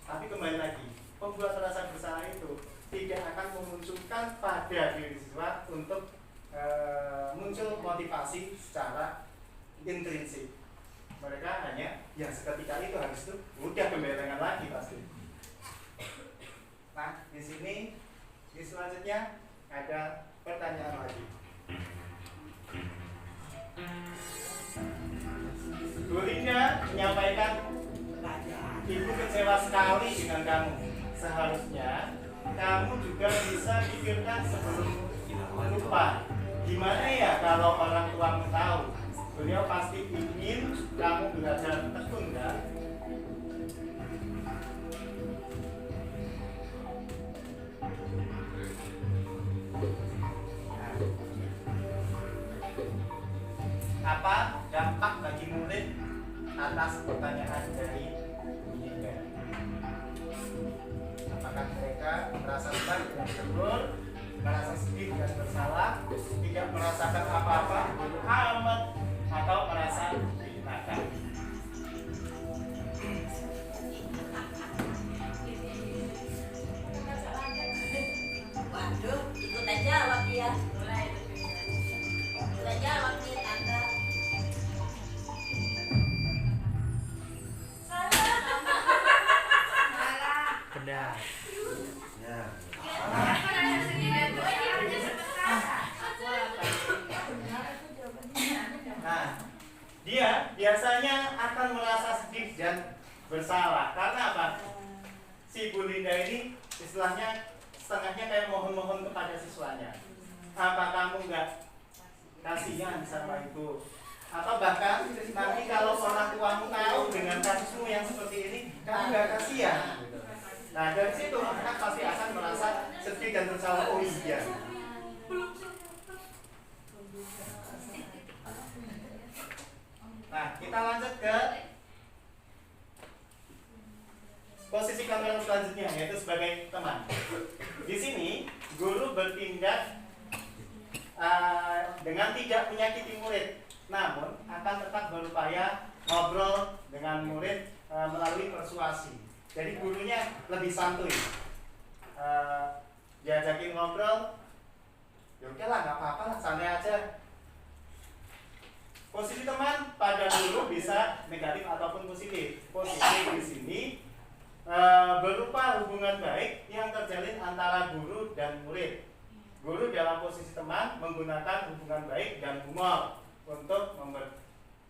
Tapi kembali lagi, pembuat rasa bersalah itu tidak akan memunculkan pada diri siswa untuk muncul motivasi secara intrinsik. Mereka hanya yang seketika itu habis itu udah kembelengan lagi pasti. Nah, di sini di selanjutnya ada pertanyaan lagi. Bu Linda menyampaikan ibu kecewa sekali dengan kamu. Seharusnya kamu juga bisa pikirkan sebelum lupa. Gimana ya kalau orang tuamu tahu? Beliau pasti ingin kamu belajar tekun kan? Apa dampak bagi murid atas pertanyaan dari Yunda? Apakah mereka merasa senang dan bersyukur, merasa sedih dan bersalah, tidak merasakan apa-apa, amat, atau merasa dihinakan? Waduh, ikut aja jawab ya. Ikut aja jawab nih Anda. dia biasanya akan merasa sedih dan bersalah. Karena apa? Si Bu Linda ini istilahnya setengahnya kayak mohon-mohon kepada siswanya. Apa kamu nggak kasihan sama ibu? Atau bahkan nanti kalau orang tuamu tahu dengan kasusmu yang seperti ini, kamu nggak kasihan. Gitu. Nah dari situ anak pasti akan merasa sedih dan bersalah. Oh iya. Nah kita lanjut ke posisi kontrol selanjutnya, yaitu sebagai teman. Di sini guru bertindak dengan tidak menyakiti murid, namun akan tetap berupaya ngobrol dengan murid melalui persuasi. Jadi gurunya lebih santuy, diajakin ngobrol, ya oke lah, nggak apa-apa lah, santai aja. Posisi teman pada guru bisa negatif ataupun positif. Positif di sini berupa hubungan baik yang terjalin antara guru dan murid. Guru dalam posisi teman menggunakan hubungan baik dan humor untuk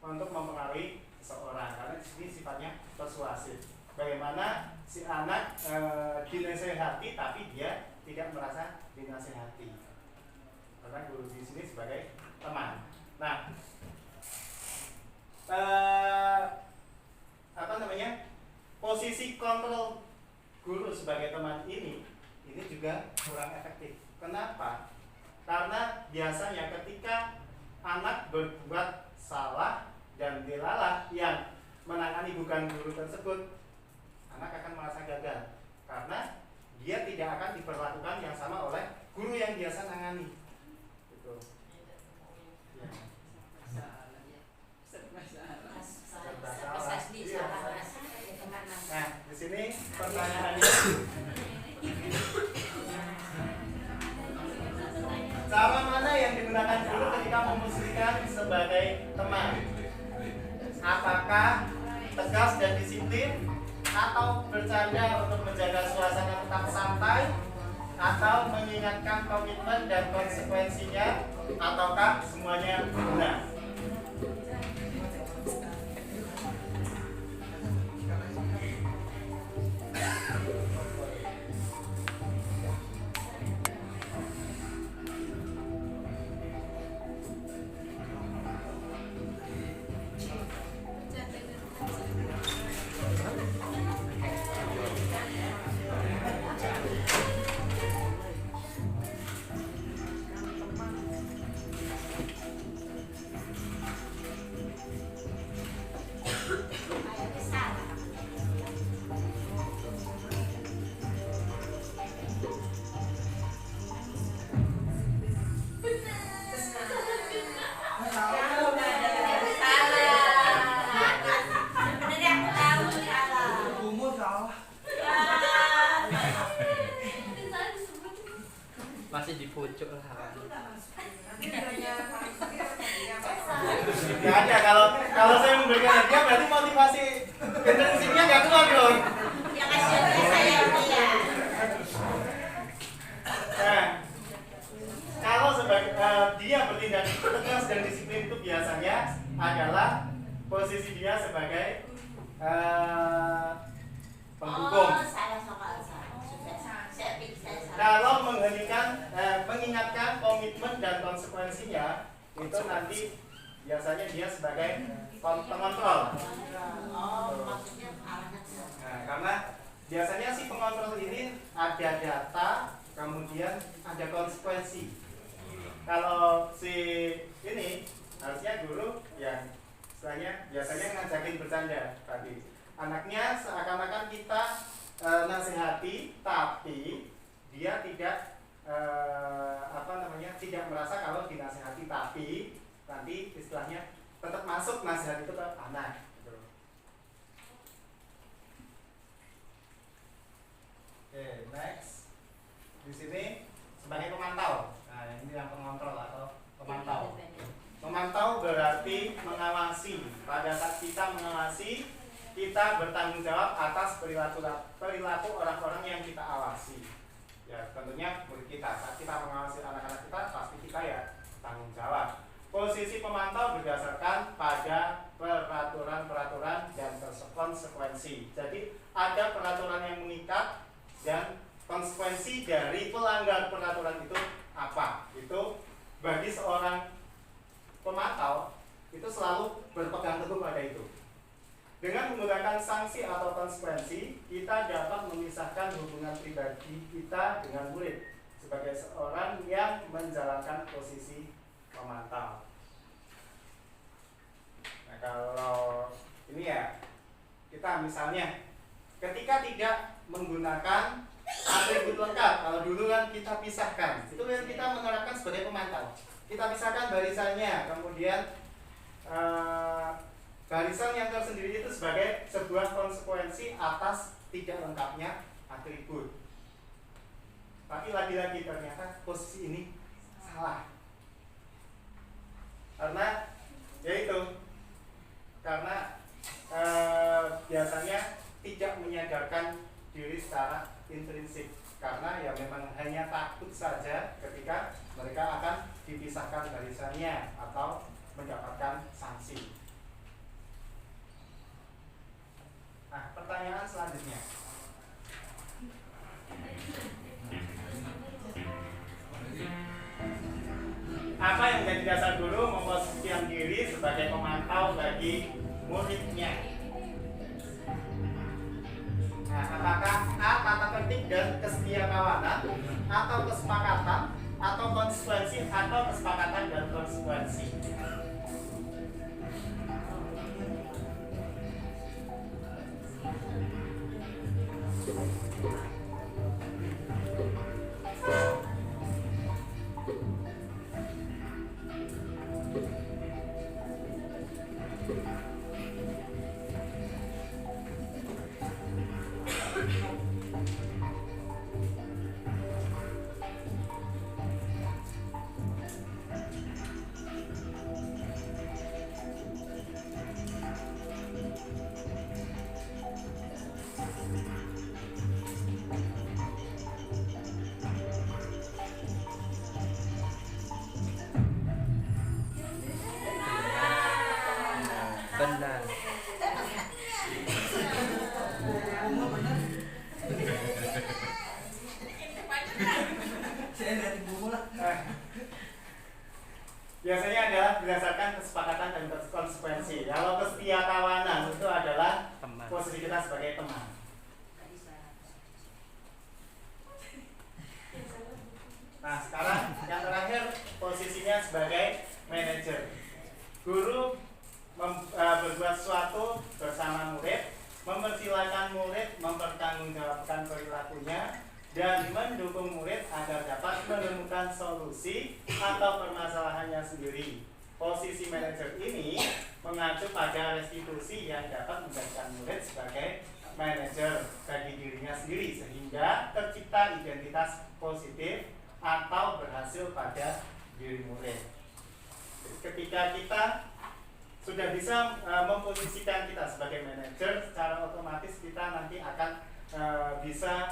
mempengaruhi seseorang, karena di sini sifatnya persuasif. Bagaimana si anak dinasehati tapi dia tidak merasa dinasehati, karena guru di sini sebagai teman. Nah, posisi kontrol guru sebagai teman ini juga kurang efektif. Kenapa? Karena biasanya ketika anak berbuat salah dan dilalah yang menangani bukan guru tersebut, anak akan merasa gagal karena dia tidak akan diperlakukan yang sama oleh guru yang biasa nangani. Gitu. Ya. Nah, di sini pertanyaannya, cara mana yang digunakan guru ketika memposisikan sebagai teman? Apakah tegas dan disiplin, atau bercanda untuk menjaga suasana tetap santai, atau mengingatkan komitmen dan konsekuensinya, ataukah semuanya benar? Masih di pucuk lah. Gak ada, kalau saya memberikan hadiah berarti motivasi intrinsipnya gak keluar dong. Ya kasihan saya dia. Nah, kalau sebagai dia bertindak tegas dan disiplin itu biasanya adalah posisi dia sebagai penghukum. Oh, salah soal saya. Saya pikir saya. Kalau mengingatkan komitmen dan konsekuensinya, itu nanti biasanya dia sebagai pengontrol. Oh, maksudnya arahnya ke sana. Nah, karena biasanya si pengontrol ini ada data, kemudian ada konsekuensi. Kalau si ini harusnya guru yang istilahnya biasanya ngajakin bercanda tadi. Anaknya seakan-akan kita nasihati, tapi dia tidak tidak merasa kalau dinasihati, tapi nanti istilahnya tetap masuk nasihat itu ke anak. Gitu. Oke, next. Di sini sebagai pemantau. Nah, ini yang pengontrol atau pemantau. Memantau berarti mengawasi. Pada saat kita mengawasi, kita bertanggung jawab atas perilaku orang-orang yang kita awasi. Ya, tentunya murid kita. Saat kita mengawasi anak-anak kita, pasti kita ya tanggung jawab. Posisi pemantau berdasarkan pada peraturan-peraturan dan konsekuensi. Jadi ada peraturan yang mengikat dan konsekuensi dari pelanggar peraturan itu apa? Itu bagi seorang pemantau itu selalu berpegang teguh pada itu. Dengan menggunakan sanksi atau konsekuensi, kita dapat memisahkan hubungan pribadi kita dengan murid sebagai seorang yang menjalankan posisi pemantau. Nah, kalau ini ya, kita misalnya ketika tidak menggunakan atribut lengkap, kalau dulu kan kita pisahkan, itu yang kita menerapkan sebagai pemantau. Kita pisahkan barisannya, kemudian barisan yang tersendiri itu sebagai sebuah konsekuensi atas tidak lengkapnya atribut. Tapi lagi-lagi ternyata posisi ini salah. Karena yaitu karena biasanya tidak menyadarkan diri secara intrinsik, karena ya memang hanya takut saja ketika mereka akan dipisahkan barisannya atau mendapatkan sanksi. Nah, pertanyaan selanjutnya. Apa yang menjadi dasar guru memposisikan diri sebagai pemantau bagi muridnya? Nah, apakah A. tata tertib dan kesetiakawanan, atau kesepakatan, atau konsekuensi, atau kesepakatan dan konsekuensi? Benar. Biasanya adalah berdasarkan kesepakatan dan konsekuensi. Kalau kesetiakawanan itu adalah Teman. posisi kita sebagai teman. Nah, sekarang yang terakhir posisinya sebagai manajer. Guru berbuat sesuatu bersama murid, mempersilahkan murid mempertanggungjawabkan perilakunya, dan mendukung murid agar dapat menemukan solusi atau permasalahannya sendiri. Posisi manajer ini mengacu pada restitusi yang dapat menjadikan murid sebagai manajer bagi dirinya sendiri, sehingga tercipta identitas positif atau berhasil pada diri murid. Ketika kita sudah bisa memposisikan kita sebagai manajer, secara otomatis kita nanti akan bisa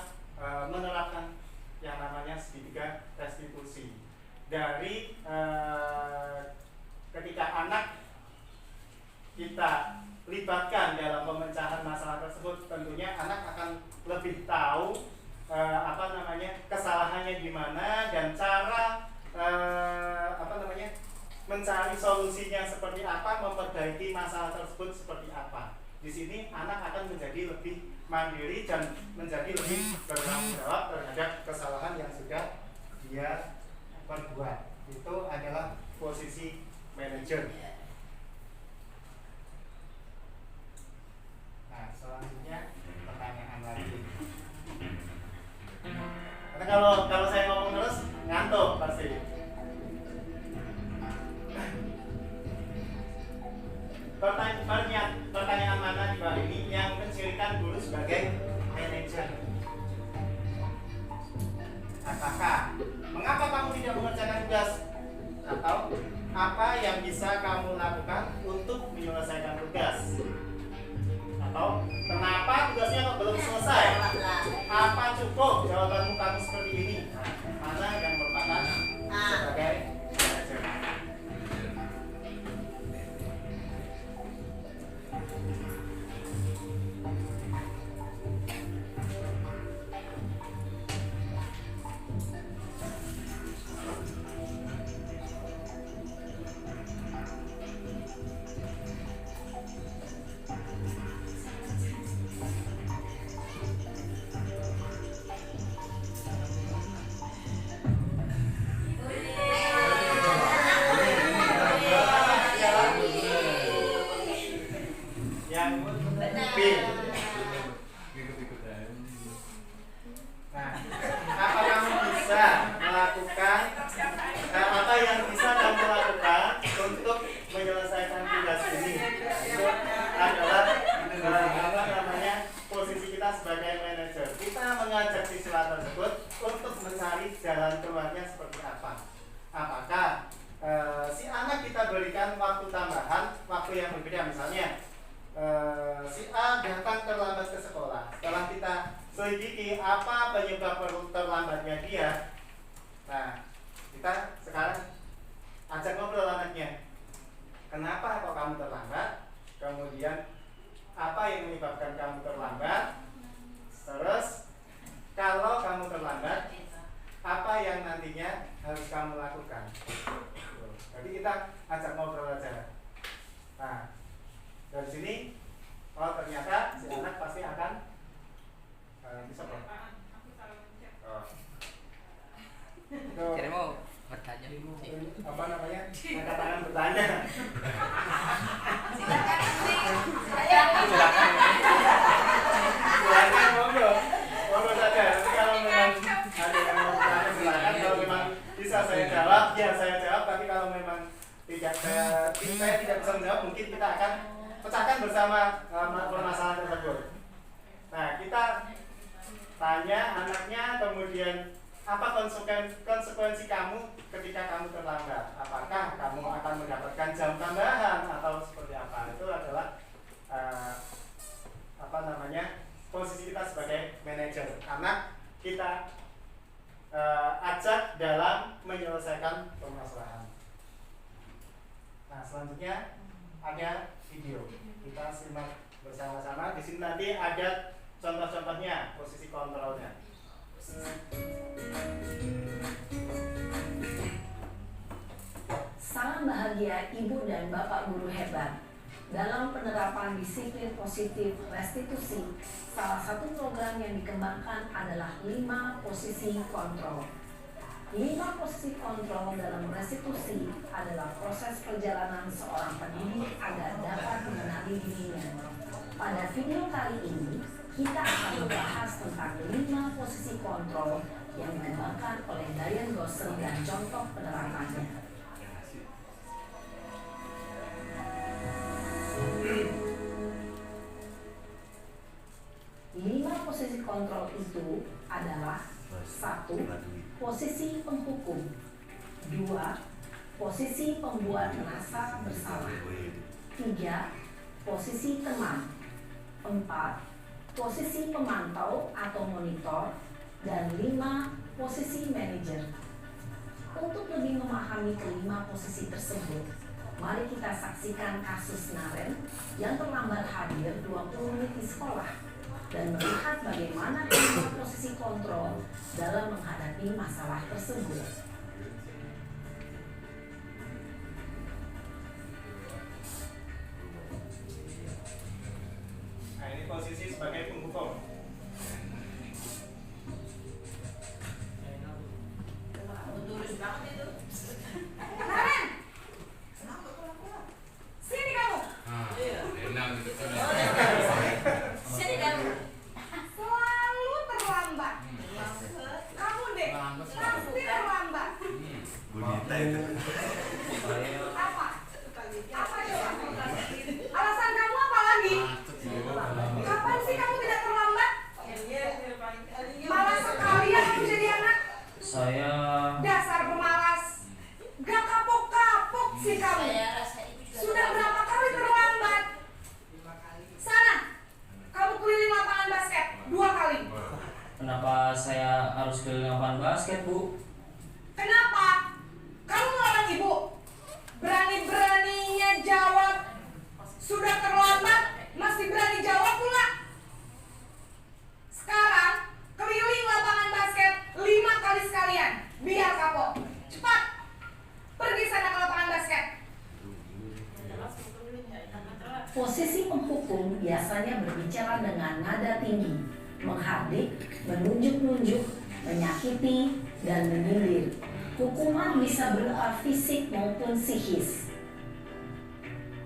menerapkan yang namanya segitiga restitusi. Dari ketika anak kita libatkan dalam pemecahan masalah tersebut, tentunya anak akan lebih tahu kesalahannya di mana dan cara mencari solusinya seperti apa, memperbaiki masalah tersebut seperti apa. Di sini anak akan menjadi lebih mandiri dan menjadi lebih bertanggung jawab terhadap kesalahan yang sudah dia perbuat. Itu adalah posisi manajer. Nah, selanjutnya pertanyaan lagi. Karena kalau saya ngomong terus ngantuk pasti. Pertanyaan mana di bawah ini yang mencirikan guru sebagai manajer? Apakah mengapa kamu tidak mengerjakan tugas? Atau apa yang bisa kamu lakukan untuk menyelesaikan tugas? Atau kenapa tugasnya kok belum selesai? Apa cukup jawabanmu kamu seperti ini? Nah, mana yang merupakan sebagai manajer? lagi. Nah, apa kamu bisa melakukan apa yang bisa kamu lakukan untuk menyelesaikan tugas ini? Itu adalah apa namanya posisi kita sebagai manajer. Kita mengajak siswa tersebut untuk mencari jalan keluarnya seperti apa. Apakah si anak kita berikan waktu tambahan, waktu yang berbeda, misalnya si A datang terlambat ke sekolah. Setelah kita selidiki apa penyebab terlambatnya dia, nah kita sekarang ajak ngobrol anaknya. Kenapa kok kamu terlambat? Kemudian apa yang menyebabkan kamu terlambat? Terus kalau kamu terlambat, apa yang nantinya harus kamu lakukan? Jadi kita ajak ngobrol aja. Nah, dari sini, oh ternyata si anak pasti akan bisa bro. Oh. Kira mau bertanya. Apa namanya? Angkat tangan bertanya. Silakan monggo. Monggo saja. Nanti kalau memang ada yang mau bertanya silakan. Kalau memang bisa saya jawab, ya saya jawab. Tapi kalau memang saya tidak bisa menjawab, mungkin kita akan pecahkan bersama permasalahan tersebut. Nah, kita tanya anaknya, kemudian apa konsekuensi kamu ketika kamu terlambat? Apakah kamu akan mendapatkan jam tambahan atau seperti apa? Itu adalah apa namanya posisi kita sebagai manajer. Anak kita ajak dalam menyelesaikan permasalahan. Nah, selanjutnya ada video. Kita simak bersama-sama. Di sini nanti ada contoh-contohnya, posisi kontrolnya. Salam bahagia Ibu dan Bapak guru hebat. Dalam penerapan disiplin positif restitusi, salah satu program yang dikembangkan adalah 5 posisi kontrol. 5 posisi kontrol dalam restitusi adalah proses perjalanan seorang pendidik agar dapat mengenali dirinya. Pada video kali ini, kita akan membahas tentang 5 posisi kontrol yang dikembangkan oleh Diane Gosser dan contoh penerapannya. 5 posisi kontrol itu adalah 1. Posisi penghukum. 2. Posisi pembuat merasa bersalah. 3. Posisi teman. 4. Posisi pemantau atau monitor. Dan 5. Posisi manajer. Untuk lebih memahami kelima posisi tersebut, mari kita saksikan kasus Naren yang terlambat hadir 20 menit di sekolah dan melihat bagaimana kelima posisi kontrol dalam menghadapi masalah tersebut. Nah, ini posisi sebagai penghukum. Tulus banget itu. Naren! Sini kamu! Sini kamu. Selalu terlambat. Kamu deh, pasti terlambat. Budita itu. Apa? Apa coba? Alasan kamu apa lagi? Kapan sih kamu tidak terlambat? Malas sekali ya kamu jadi anak. Saya Dasar pemalas. Gak kapok-kapok sih kamu. Sudah berapa kali terlambat? Sana, kamu keliling lapangan basket 2 kali. kenapa saya harus keliling lapangan basket, Bu? Kenapa? Kamu melawan ibu. Berani-beraninya jawab. Sudah terlambat, masih berani jawab pula. Sekarang, keliling lapangan basket 5 kali sekalian. Biar kapok. Cepat. Pergi sana ke lapangan basket. Posisi penghukum biasanya berbicara dengan nada tinggi, menghardik, menunjuk-nunjuk, menyakiti, dan menyindir. Hukuman bisa berupa fisik maupun psikis.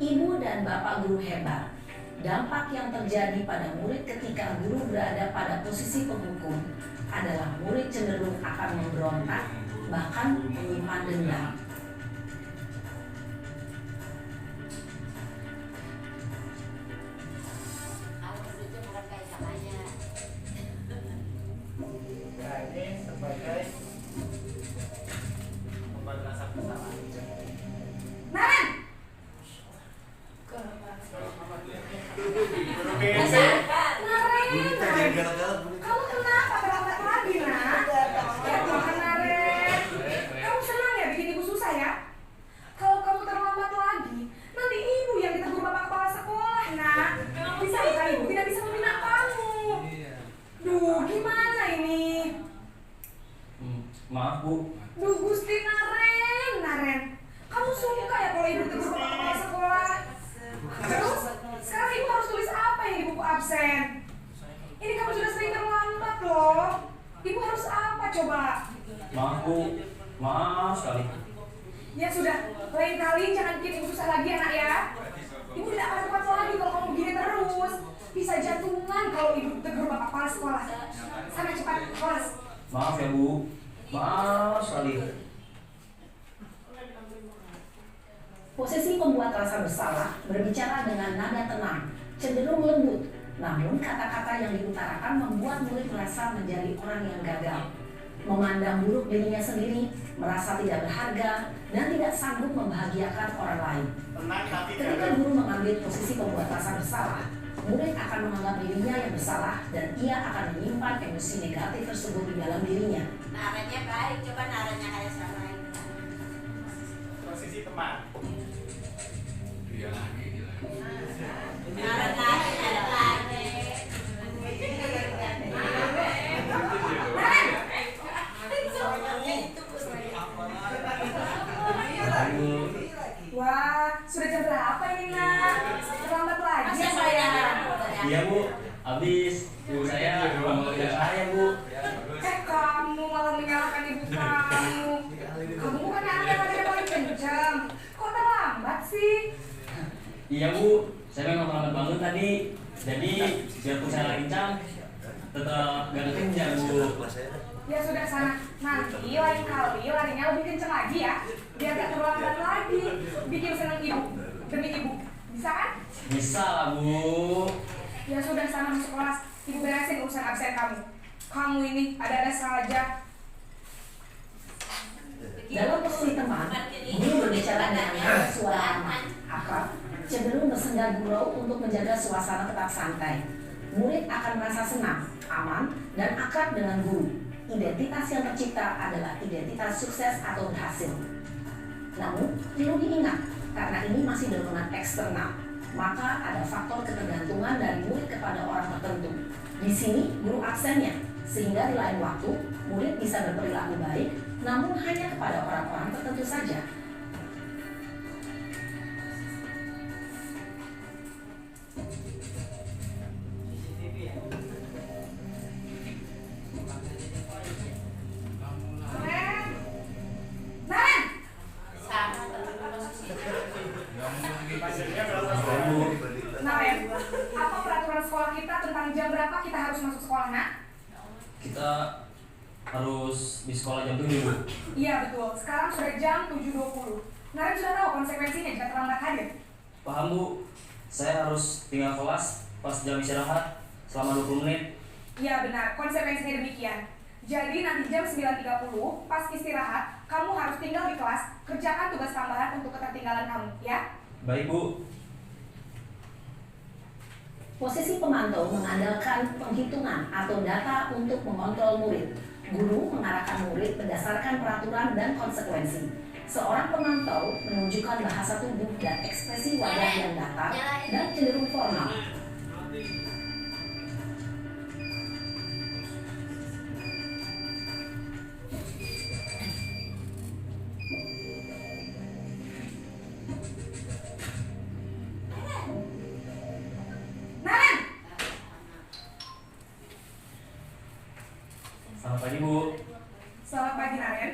Ibu dan Bapak guru hebat, Dampak yang terjadi pada murid ketika guru berada pada posisi penghukum adalah murid cenderung akan memberontak, bahkan menyimpan dendam. Nah, ini sebagai membuat rasa bersalah. Naren! Guru BC. Naren! Kamu kenapa terlambat lagi, nak? Ya Tuhan, Naren. Kamu senang ya bikin ibu susah ya? Kalau kamu terlambat lagi, nanti ibu yang ditegur bapak kepala sekolah, nak. Bisa ibu tidak bisa membina kamu. Duh, gimana ini? Maaf Bu, Duh, Gusti Naren. Kamu suka ya kalau ibu tegur bapak kepala sekolah? Terus, sekarang ibu harus tulis apa yang di buku absen? Ini kamu sudah sering terlambat loh. Ibu harus apa coba? maaf Bu, maaf sekali. Ya sudah, lain kali jangan bikin ibu susah lagi ya nak ya. Ibu tidak akan kuat lagi kalau kamu begini terus. Bisa jantungan kalau ibu tegur bapak kepala sekolah. Sana cepat ke kelas. Maaf ya Bu, maaf sekali. Posisi pembuat rasa bersalah berbicara dengan nada tenang, cenderung lembut. Namun kata-kata yang diutarakan membuat murid merasa menjadi orang yang gagal, memandang buruk dirinya sendiri, merasa tidak berharga, dan tidak sanggup membahagiakan orang lain. Tenang tapi Ketika dalam. guru mengambil posisi pembuat rasa bersalah, murid akan menganggap dirinya yang bersalah dan ia akan menyimpan emosi negatif tersebut di dalam dirinya. Naranya baik, coba naranya kayak sama lain. Posisi teman. Naren lagi. Wah, sudah jam berapa ini nak? Terlambat lagi ya saya. Iya Bu, habis ibu saya mau kerja saya Bu. Kamu malah menyalahkan ibu kamu. Kamu bukan anak yang ada paling kencang. Kok terlambat sih? Iya Bu, saya memang terlambat bangun tadi. Jadi biarpun saya lincah, tetap gak kencang Bu. Ya sudah sana. Nanti lain kali larinya lebih kencang lagi ya. Biar gak terlambat lagi. Bikin senang ibu. Demi ibu. Bisa kan? Bisa lah Bu. Ya sudah sana masuk kelas. Ibu beresin urusan absen kamu. Kamu ini ada-ada saja. Dalam posisi teman, guru berbicara dengan suara aman, akrab, cenderung bersenda gurau untuk menjaga suasana tetap santai. Murid akan merasa senang, aman, dan akrab dengan guru. Identitas yang tercipta adalah identitas sukses atau berhasil. Namun, perlu diingat, karena ini masih dorongan eksternal, maka ada faktor ketergantungan dari murid kepada orang tertentu. Di sini, guru aksennya, sehingga di lain waktu, murid bisa berperilaku baik, namun hanya kepada orang-orang tertentu saja. Naren, apa peraturan sekolah kita tentang jam berapa kita harus masuk sekolah, nak? Kita harus di sekolah jam 7 Bu. Iya betul, sekarang sudah jam 7.20. Naren sudah tahu konsekuensinya jika terlambat hadir. Paham Bu, saya harus tinggal kelas pas jam istirahat selama 20 menit. Iya benar, konsekuensinya demikian. Jadi nanti jam 9.30 pas istirahat, kamu harus tinggal di kelas, kerjakan tugas tambahan untuk ketertinggalan kamu, ya? Baik Bu. Posisi pemantau mengandalkan penghitungan atau data untuk mengontrol murid. Guru mengarahkan murid berdasarkan peraturan dan konsekuensi. Seorang pemantau menunjukkan bahasa tubuh dan ekspresi wajah yang datar dan cenderung formal. Selamat pagi Bu. Selamat pagi Naren.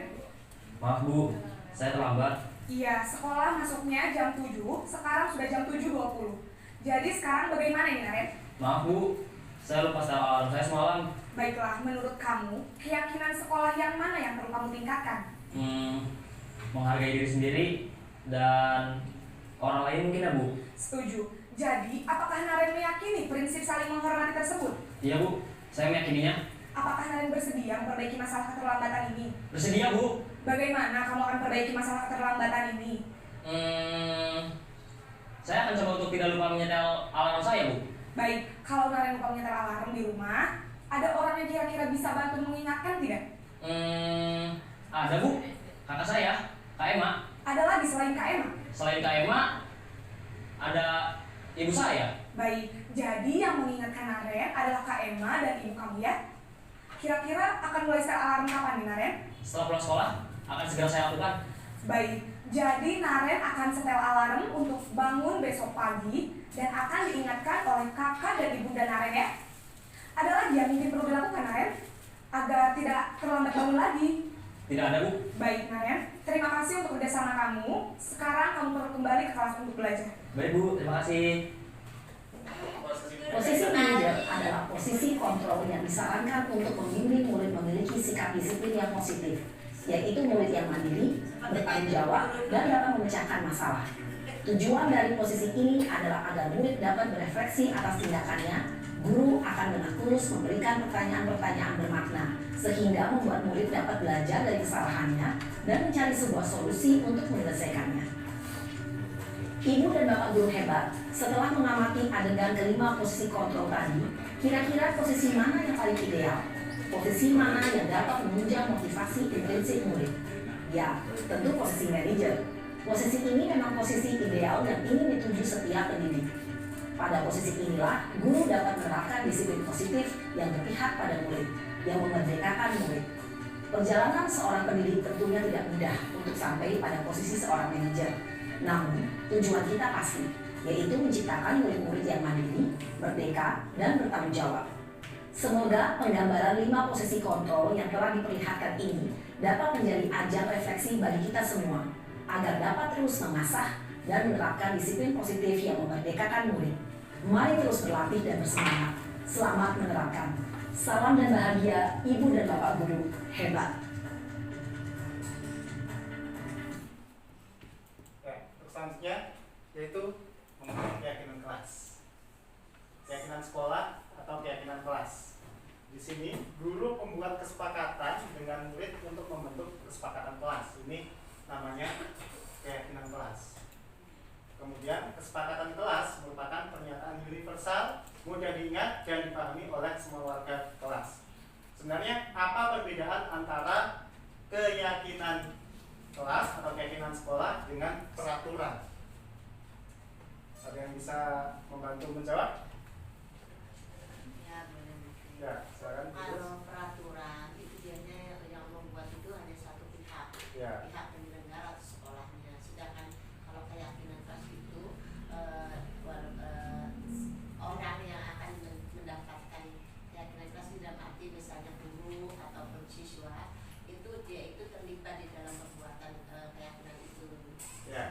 Maaf Bu, saya terlambat. Iya, sekolah masuknya jam 7, sekarang sudah jam 7.20. Jadi sekarang bagaimana ini, Naren? Maaf Bu, saya lupa setel alarm saya semalam. Baiklah, menurut kamu, keyakinan sekolah yang mana yang perlu kamu tingkatkan? Menghargai diri sendiri dan orang lain mungkin ya Bu. Setuju. Jadi, apakah Naren meyakini prinsip saling menghormati tersebut? Iya Bu, saya meyakininya. Apakah Naren bersedia memperbaiki masalah keterlambatan ini? Bersedia Bu. Bagaimana kamu akan perbaiki masalah keterlambatan ini? Saya akan coba untuk tidak lupa menyetel alarm saya Bu. Baik, kalau Naren lupa menyetel alarm di rumah, ada orang yang kira-kira bisa bantu mengingatkan tidak? Ada Bu, kakak saya, Kak Emma. Ada lagi selain Kak Emma? Selain Kak Emma, ada ibu saya. Baik, jadi yang mengingatkan Naren adalah Kak Emma dan ibu kamu ya? Kira-kira akan mulai setel alarm kapan nih Naren? Setelah pulang sekolah, akan segera saya lakukan. Baik, jadi Naren akan setel alarm untuk bangun besok pagi dan akan diingatkan oleh kakak dan ibunda Naren ya? Ada lagi yang mungkin perlu dilakukan Naren? Agar tidak terlambat bangun lagi. Tidak ada Bu. Baik Naren, terima kasih untuk kerjasama kamu. Sekarang kamu perlu kembali ke kelas untuk belajar. Baik Bu, terima kasih. Posisi manajer adalah posisi kontrol yang disarankan untuk membimbing murid memiliki sikap disiplin yang positif, yaitu murid yang mandiri, bertanggung jawab, dan dapat memecahkan masalah. Tujuan dari posisi ini adalah agar murid dapat berefleksi atas tindakannya. Guru akan dengan tulus memberikan pertanyaan-pertanyaan bermakna, sehingga membuat murid dapat belajar dari kesalahannya dan mencari sebuah solusi untuk menyelesaikannya. Ibu dan Bapak guru hebat, setelah mengamati adegan kelima posisi kontrol tadi, kira-kira posisi mana yang paling ideal? Posisi mana yang dapat menunjang motivasi intrinsik murid? Ya, tentu posisi manajer. Posisi ini memang posisi ideal yang ingin dituju setiap pendidik. Pada posisi inilah, guru dapat menerapkan disiplin positif yang berpihak pada murid, yang memerdekakan murid. Perjalanan seorang pendidik tentunya tidak mudah untuk sampai pada posisi seorang manajer. Namun, tujuan kita pasti, yaitu menciptakan murid-murid yang mandiri, merdeka, dan bertanggung jawab. Semoga penggambaran 5 posisi kontrol yang telah diperlihatkan ini dapat menjadi ajang refleksi bagi kita semua, agar dapat terus mengasah dan menerapkan disiplin positif yang memerdekakan murid. Mari terus berlatih dan bersemangat. Selamat menerapkan. Salam dan bahagia, Ibu dan Bapak guru hebat. Untuk selanjutnya yaitu mengenai keyakinan kelas, keyakinan sekolah atau keyakinan kelas. Di sini guru membuat kesepakatan dengan murid untuk membentuk kesepakatan kelas. Ini namanya keyakinan kelas. Kemudian kesepakatan kelas merupakan pernyataan universal, mudah diingat dan dipahami oleh semua warga kelas. Sebenarnya apa perbedaan antara keyakinan kelas atau keyakinan sekolah dengan peraturan? Ada yang bisa membantu menjawab? Ya, boleh mungkin. Ya, silakan. Kalau peraturan itu biasanya yang membuat itu hanya satu pihak, Ya. pihak penyelenggara atau sekolahnya. Sedangkan kalau keyakinan kelas itu orang yang akan mendapatkan keyakinan kelas itu dalam arti misalnya guru ataupun siswa itu dia itu terlibat di dalam perbuatan keyakinan itu. Ya.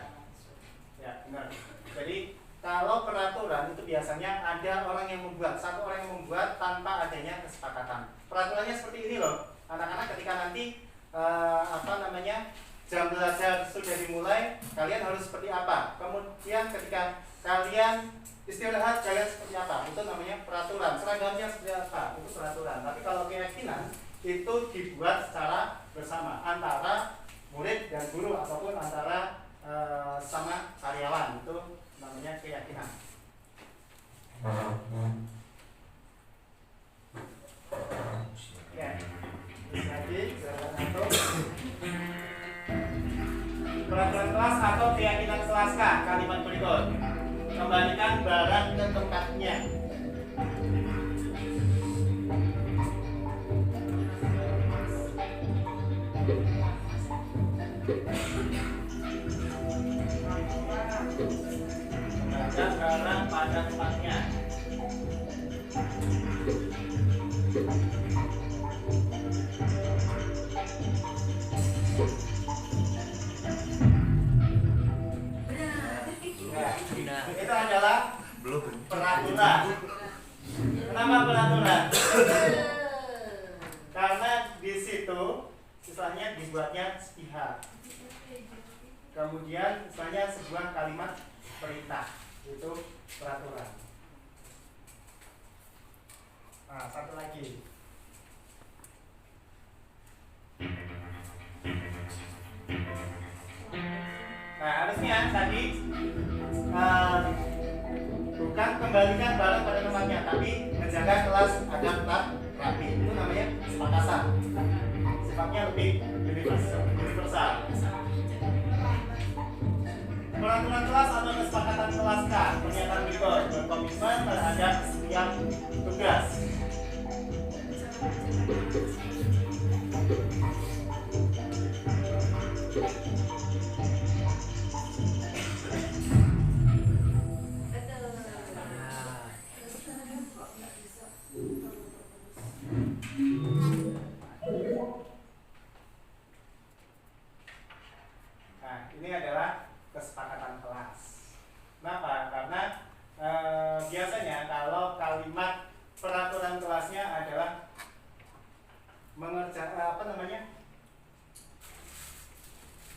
Ya, benar. Jadi kalau peraturan itu biasanya ada orang yang membuat, satu orang yang membuat tanpa adanya kesepakatan. Peraturannya seperti ini loh, anak-anak ketika nanti jam belajar sudah dimulai, kalian harus seperti apa? Kemudian ketika kalian istirahat, kalian seperti apa? Itu namanya peraturan. Seragamnya seperti apa? Itu peraturan. Tapi kalau keyakinan itu dibuat secara bersama antara murid dan guru ataupun antara sama karyawan. Itu namanya keyakinan. Ya, terus lagi silakan untuk peraturan kelas atau keyakinan kelas K. Kalimat berikut: kembalikan barang ke tempatnya. Kembalikan barang pada tempatnya. Itu adalah peraturan. Kenapa peraturan? Karena di situ misalnya dibuatnya sepihak. Kemudian misalnya sebuah kalimat perintah, itu peraturan. Nah, satu lagi. Nah, harusnya tadi bukan kembalikan barang pada tempatnya, tapi menjaga kelas agar tetap rapi. Itu namanya sepakatan. Sifatnya lebih universal. Peraturan kelas atau kesepakatan kelas K, pernyataan berikut berkomitmen terhadap setiap tugas. Nah, ini adalah kesepakatan kelas. Kenapa? Karena biasanya kalau kalimat peraturan kelasnya adalah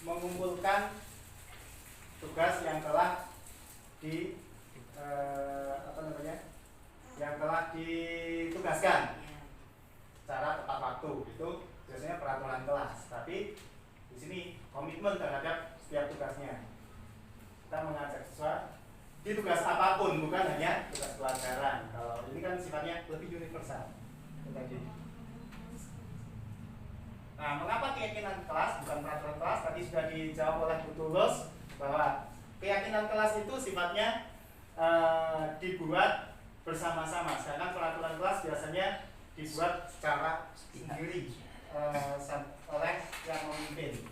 mengumpulkan tugas yang telah ditugaskan secara tepat waktu. Itu biasanya peraturan kelas. Tapi di sini komitmen terhadap setiap tugasnya. Kita mengajak siswa di tugas apapun, bukan hanya tugas pelajaran. Kalau ini kan sifatnya lebih universal. Nah, mengapa keyakinan kelas bukan peraturan kelas? Tadi sudah dijawab oleh Bu Tulus bahwa keyakinan kelas itu sifatnya dibuat bersama-sama. Sedangkan peraturan kelas biasanya dibuat secara sendiri oleh yang memimpin.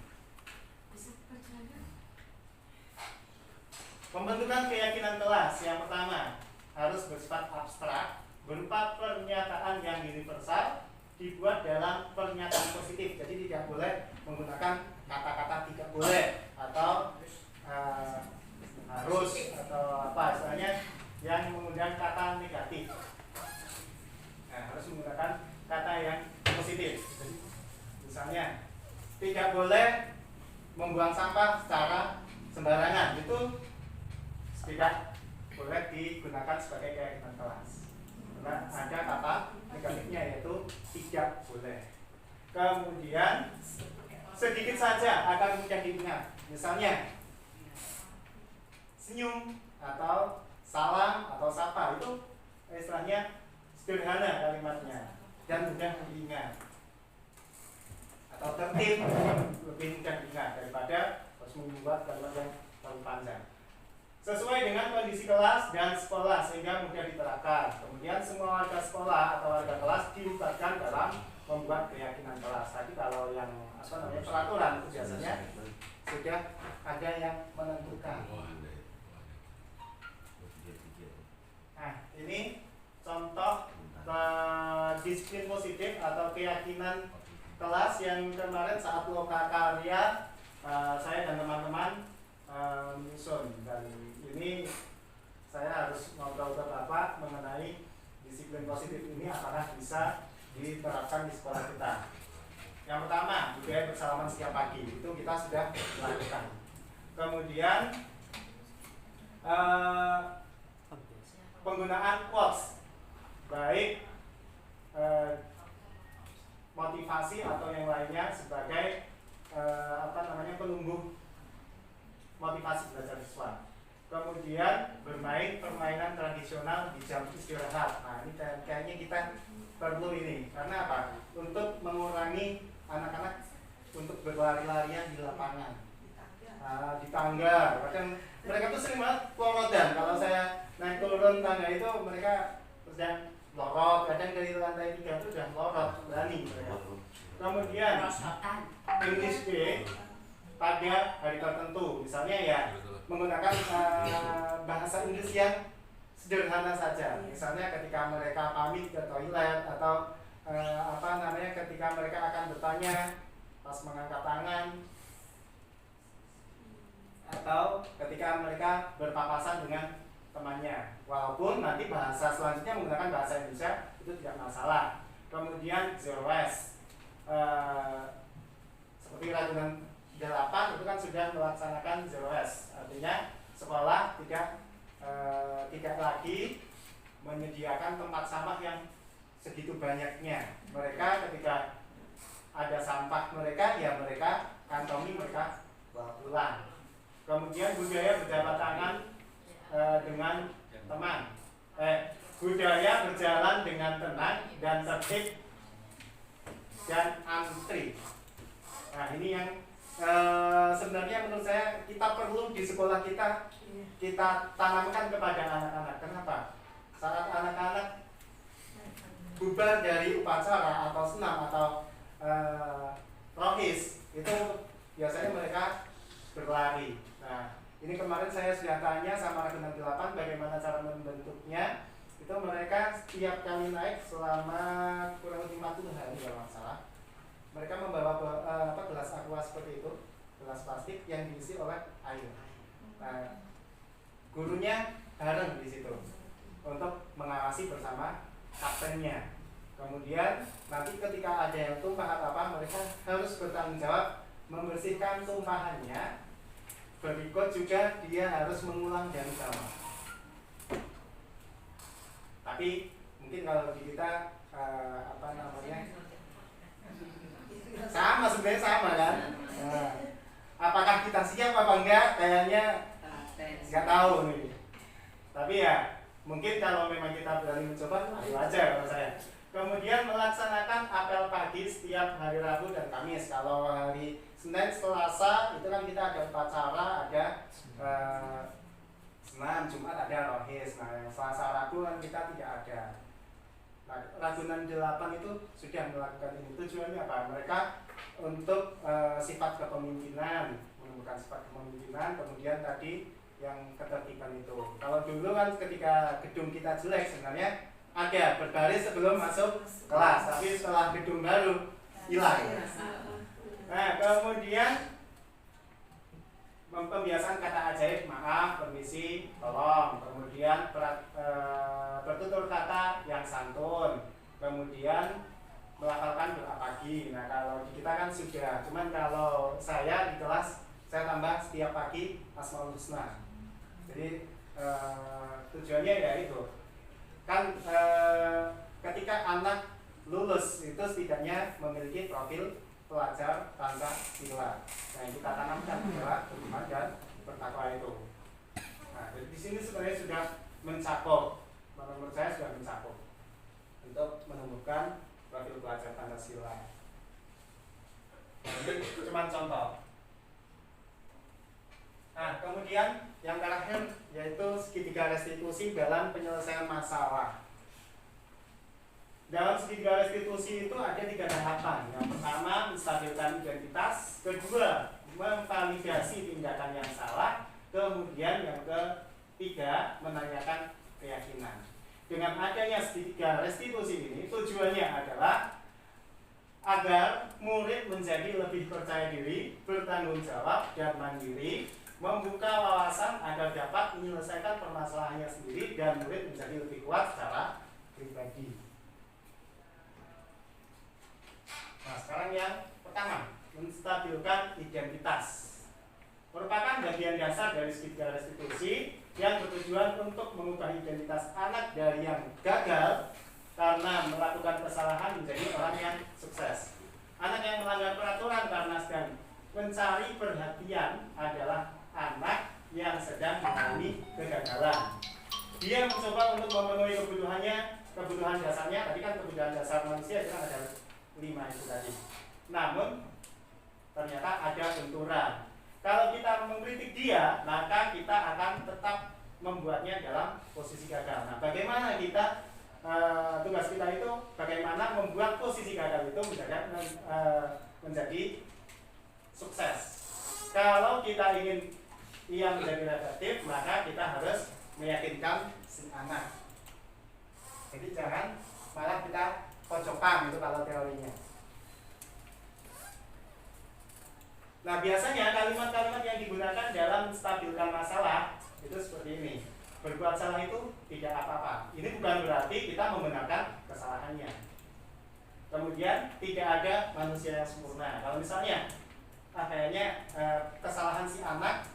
Pembentukan keyakinan kelas yang pertama harus bersifat abstrak, berupa pernyataan yang universal, dibuat dalam pernyataan positif. Jadi tidak boleh menggunakan kata-kata tidak boleh atau harus atau apa istilahnya yang menggunakan kata negatif. Nah, harus menggunakan kata yang positif. Misalnya tidak boleh membuang sampah secara sembarangan, itu tidak boleh digunakan sebagai keyakinan kelas. Karena ada kata negatifnya yaitu tidak boleh. Kemudian sedikit saja akan mudah diingat. Misalnya senyum atau salam atau sapa itu istilahnya sederhana kalimatnya dan mudah diingat. Atau tertib lebih mudah diingat daripada harus membuat kalimat yang terlalu panjang. Sesuai dengan kondisi kelas dan sekolah sehingga mudah diterapkan. Kemudian semua warga sekolah atau warga kelas dilibatkan dalam membuat keyakinan kelas. Tadi kalau yang peraturan itu biasanya sudah ada yang menentukan. Nah, ini contoh disiplin positif atau keyakinan kelas yang kemarin saat lokakarya saya dan teman-teman menyusun, dan ini saya harus ngobrol ke Bapak mengenai disiplin positif ini apakah bisa diterapkan di sekolah kita. Yang pertama, budaya bersalaman setiap pagi, itu kita sudah lakukan. Kemudian penggunaan quotes, baik motivasi atau yang lainnya sebagai penumbuh motivasi belajar siswa. Kemudian bermain permainan tradisional di jam istirahat. Nah, ini kayaknya kita perlu ini. Karena apa? Untuk mengurangi anak-anak untuk berlari-larian di lapangan, di tangga. Kadang mereka tuh sering banget kelorotan. Kalau saya naik turun tangga itu mereka sedang lorot. Kadang dari lantai 3 itu sudah lorot, berani mereka. Kemudian English Day pada hari tertentu, misalnya ya menggunakan bahasa Inggris yang sederhana saja. Misalnya ketika mereka pamit ke toilet atau ketika mereka akan bertanya pas mengangkat tangan, atau ketika mereka berpapasan dengan temannya. Walaupun nanti bahasa selanjutnya menggunakan bahasa Indonesia itu tidak masalah. Kemudian zero waste. Seperti ragunan 8 itu kan sudah melaksanakan zero waste. Artinya sekolah tidak lagi menyediakan tempat sampah yang segitu banyaknya. Mereka ketika ada sampah mereka, ya mereka kantongi, mereka bawa pulang. Kemudian budaya berjabat tangan dengan teman. Budaya berjalan dengan tenang dan tertib dan antri. Nah, ini yang sebenarnya menurut saya kita perlu di sekolah kita tanamkan kepada anak-anak. Kenapa? Saat anak-anak bubar dari upacara atau senam atau rohis, itu biasanya mereka berlari. Nah, ini kemarin saya sudah tanya sama Ragunan 8 bagaimana cara membentuknya. Itu mereka setiap kali naik selama kurang lebih 50 hari kalau nggak salah, mereka membawa gelas aqua seperti itu, gelas plastik yang diisi oleh air. Nah, gurunya bareng di situ untuk mengawasi bersama kaptennya. Kemudian nanti ketika ada yang tumpah atau apa, mereka harus bertanggung jawab membersihkan tumpahannya. Berikut juga dia harus mengulang dari sama. Tapi mungkin kalau di kita sama, sebenarnya sama kan. Apakah kita siap apa enggak? Kayaknya nggak tahu nih. Tapi ya mungkin kalau memang kita berani mencoba, ayo aja kalau saya. Kemudian melaksanakan apel pagi setiap hari Rabu dan Kamis. Kalau hari Senin, Selasa itu kan kita ada upacara, ada senam, Jumat ada rohis. Nah, yang Selasa Rabu kan kita tidak ada. Nah, Ragunan 8 itu sudah melakukan ini. Tujuannya apa? Mereka untuk sifat kepemimpinan, menemukan sifat kepemimpinan. Kemudian tadi yang ketertiban itu. Kalau dulu kan ketika gedung kita jelek sebenarnya ada berbaris sebelum masuk kelas, tapi setelah gedung baru hilang. Nah, kemudian pembiasaan kata ajaib, maaf, permisi, tolong. Kemudian bertutur kata yang santun. Kemudian melafalkan doa pagi. Nah, kalau di kita kan sudah, cuman kalau saya di kelas saya tambah setiap pagi Asmaul Husna. Jadi tujuannya ya itu kan ketika anak lulus itu setidaknya memiliki profil pelajar Pancasila. Nah, yang kita tanamkan adalah beriman dan bertakwa itu. Nah, jadi di sini sebenarnya sudah mencakup, menurut saya sudah mencakup untuk menumbuhkan profil pelajar Pancasila. Nah, ini cuma contoh. Nah, kemudian yang terakhir yaitu segitiga restitusi dalam penyelesaian masalah. Dalam segitiga restitusi itu ada 3 tahapan. Yang pertama, menstabilkan identitas. Kedua, memvalidasi tindakan yang salah. Kemudian yang ketiga, menanyakan keyakinan. Dengan adanya segitiga restitusi ini, tujuannya adalah agar murid menjadi lebih percaya diri, bertanggung jawab, dan mandiri, membuka wawasan agar dapat menyelesaikan permasalahannya sendiri, dan murid menjadi lebih kuat secara pribadi. Nah, sekarang yang pertama, menstabilkan identitas. Merupakan bagian dasar dari segitiga restitusi yang bertujuan untuk mengubah identitas anak dari yang gagal karena melakukan kesalahan menjadi orang yang sukses. Anak yang melanggar peraturan karena sedang mencari perhatian adalah anak yang sedang mengalami kegagalan. Dia mencoba untuk memenuhi kebutuhan dasarnya. Tadi kan kebutuhan dasar manusia itu kan ada 5 itu tadi. Namun ternyata ada benturan. Kalau kita mengkritik dia, maka kita akan tetap membuatnya dalam posisi gagal. Nah, bagaimana kita tugas kita itu bagaimana membuat posisi gagal itu menjadi sukses. Kalau kita ingin ia menjadi negatif, maka kita harus meyakinkan si anak. Jadi jangan malah kita pojokan itu kalau teorinya. Nah, biasanya kalimat-kalimat yang digunakan dalam menstabilkan masalah itu seperti ini. berbuat salah itu tidak apa-apa. Ini bukan berarti kita membenarkan kesalahannya. Kemudian tidak ada manusia yang sempurna. Kalau misalnya kayaknya kesalahan si anak,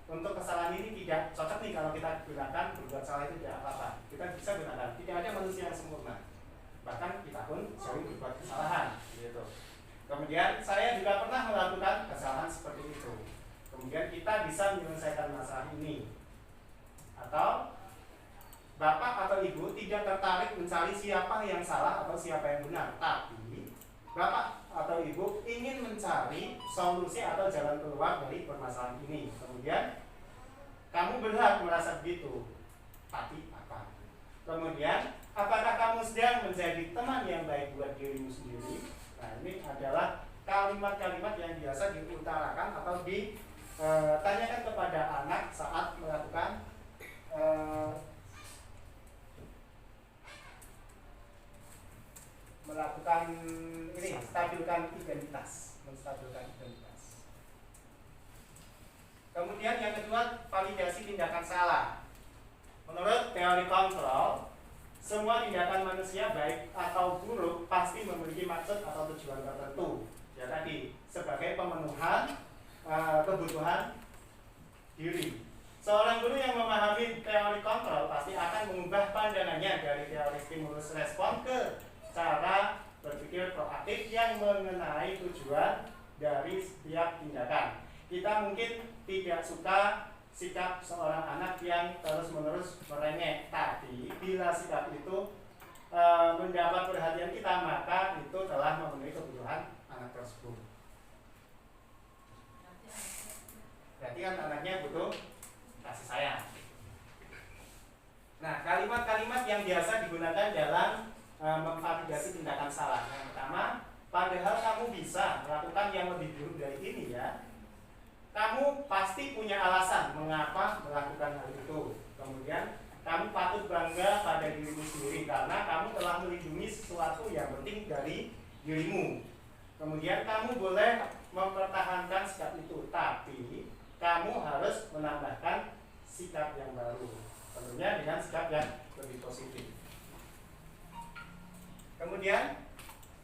untuk kesalahan ini tidak cocok nih kalau kita gunakan berbuat salah itu tidak apa-apa. Kita bisa gunakan tidak ada manusia yang sempurna. Bahkan kita pun sering berbuat kesalahan gitu. Kemudian saya juga pernah melakukan kesalahan seperti itu. Kemudian kita bisa menyelesaikan masalah ini. Atau bapak atau ibu tidak tertarik mencari siapa yang salah atau siapa yang benar, tapi bapak atau ibu ingin mencari solusi atau jalan keluar dari permasalahan ini. Kemudian kamu berhak merasa begitu, tapi apa? Kemudian apakah kamu sedang menjadi teman yang baik buat dirimu sendiri? Nah, ini adalah kalimat-kalimat yang biasa diutarakan atau ditanyakan kepada anak saat melakukan ini, menstabilkan identitas. Kemudian yang kedua, validasi tindakan salah. Menurut teori kontrol, semua tindakan manusia baik atau buruk pasti memiliki maksud atau tujuan tertentu. Ya tadi, sebagai pemenuhan kebutuhan diri. Seorang guru yang memahami teori kontrol pasti akan mengubah pandangannya dari teori stimulus respon ke cara berpikir proaktif yang mengenai tujuan dari setiap tindakan. Kita mungkin tidak suka sikap seorang anak yang terus-menerus merengek, tapi bila sikap itu mendapat perhatian kita, maka itu telah memenuhi kebutuhan anak tersebut. Berarti kan anaknya butuh kasih sayang. Nah, kalimat-kalimat yang biasa digunakan dalam memvalidasi tindakan salah. Yang pertama, padahal kamu bisa melakukan yang lebih buruk dari ini ya. Kamu pasti punya alasan mengapa melakukan hal itu. Kemudian, kamu patut bangga pada dirimu sendiri karena kamu telah melindungi sesuatu yang penting dari dirimu. Kemudian, kamu boleh mempertahankan sikap itu, tapi kamu harus menambahkan sikap yang baru, tentunya dengan sikap yang lebih positif. Kemudian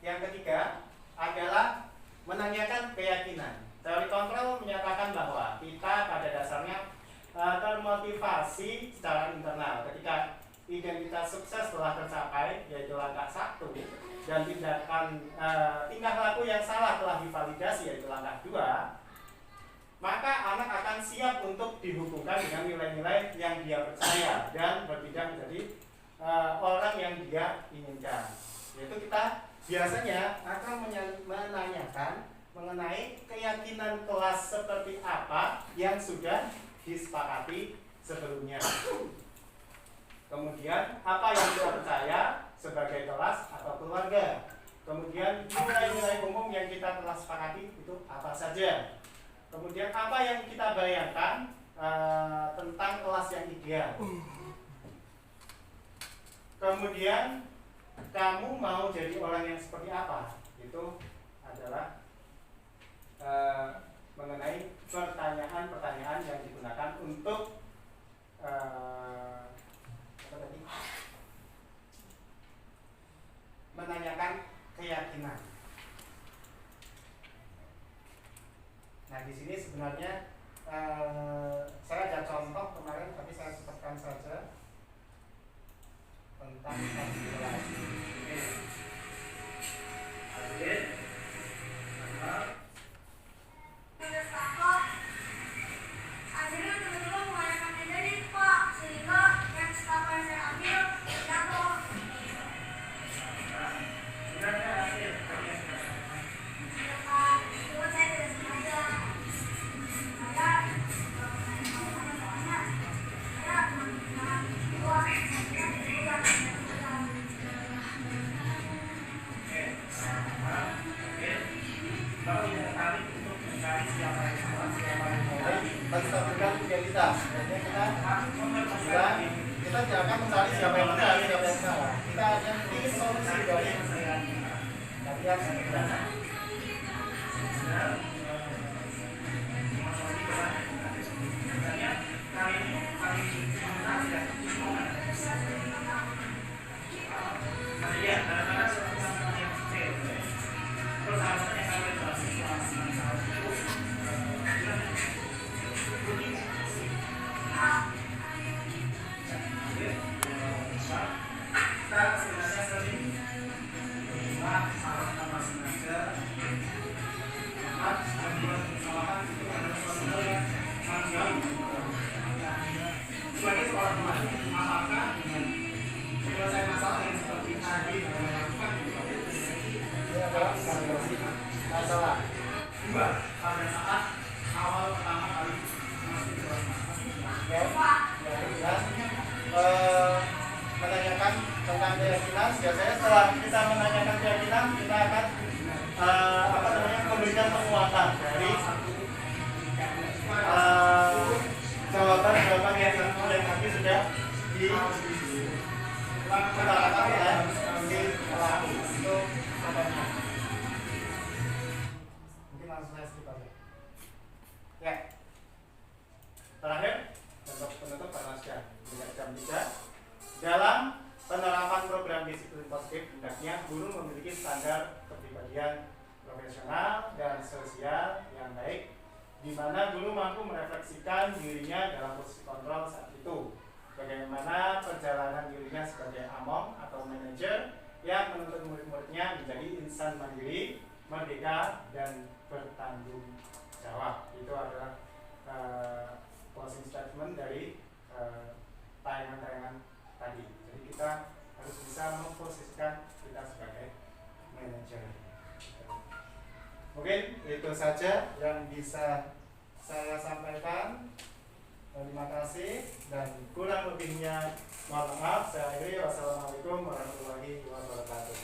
yang ketiga adalah menanyakan keyakinan. Teori kontrol menyatakan bahwa kita pada dasarnya termotivasi secara internal ketika identitas sukses telah tercapai, yaitu langkah 1, dan tingkah laku yang salah telah divalidasi, yaitu langkah 2. Maka anak akan siap untuk dihubungkan dengan nilai-nilai yang dia percaya dan berpindah menjadi orang yang dia inginkan. Yaitu kita biasanya akan menanyakan mengenai keyakinan kelas seperti apa yang sudah disepakati sebelumnya. Kemudian apa yang dia percaya sebagai kelas atau keluarga. Kemudian nilai-nilai umum yang kita telah sepakati itu apa saja. Kemudian apa yang kita bayangkan tentang kelas yang ideal. Kemudian kamu mau jadi orang yang seperti apa? Itu adalah mengenai pertanyaan-pertanyaan yang digunakan untuk menanyakan keyakinan. Nah, di sini sebenarnya saya ada contoh kemarin, tapi saya sebutkan saja tentang konspirasi. Akhirnya teman-teman mengadakan ide Pak, sehingga yang staf yang saya ambil jatuh. Menstabilkan identitas. Kita tidak akan mencari siapa yang benar, siapa yang salah. Kita hanya ingin solusi dari yang sebenarnya. sudah dilakukan oleh si pelaku. Itu contohnya. Mungkin langsung saya skip aja. Ya. Terakhir, untuk penutup karena sudah jam 3. Dalam penerapan program disiplin positif, hendaknya guru memiliki standar kepribadian profesional dan sosial yang baik, di mana guru mampu merefleksikan dirinya dalam posisi kontrol saat itu. Bagaimana perjalanan dirinya sebagai among atau manajer yang menuntut murid-muridnya menjadi insan mandiri, merdeka, dan bertanggung jawab. Itu adalah closing statement dari tayangan-tayangan tadi. Jadi kita harus bisa memposisikan kita sebagai manajer. Mungkin itu saja yang bisa saya sampaikan. Terima kasih dan kurang lebihnya mohon maaf. Saya akhiri. Wassalamualaikum warahmatullahi wabarakatuh.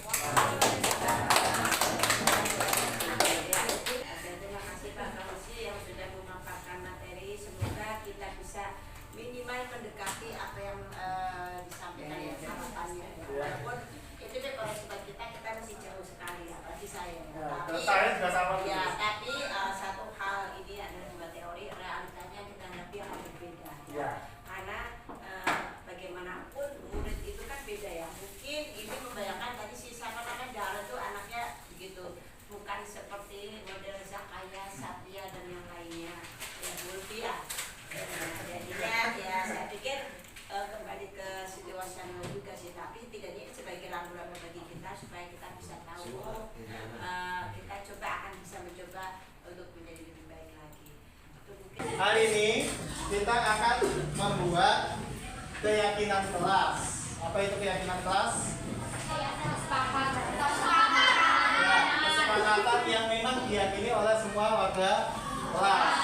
Terima kasih Pak Kausi yang sudah memaparkan materi. Semoga kita bisa minimal mendekati apa yang disampaikan ya harapannya. Walaupun itu deh kalau sebab kita masih jauh sekali, apalagi saya. Saya juga sama. Ya, tapi satu hal ini adalah sebuah teori, realitanya kita hadapi akan berbeda. Ya. Karena bagaimanapun murid itu kan beda ya. Mungkin ini membayangkan tadi si siapa namanya Dara itu anaknya begitu, bukan seperti model Zakaya, Satria dan yang lainnya. Ya, Bulfi ya. Jadinya ya saya pikir kembali ke Sitiwasana juga sih, tapi tidaknya sebagai rambu-rambu bagi kita supaya kita bisa tahu kita coba akan bisa mencoba untuk menjadi lebih baik lagi. Hari ini kita akan membuat keyakinan kelas. Apa itu keyakinan kelas? Ya, kesepakatan yang memang diyakini oleh semua warga kelas.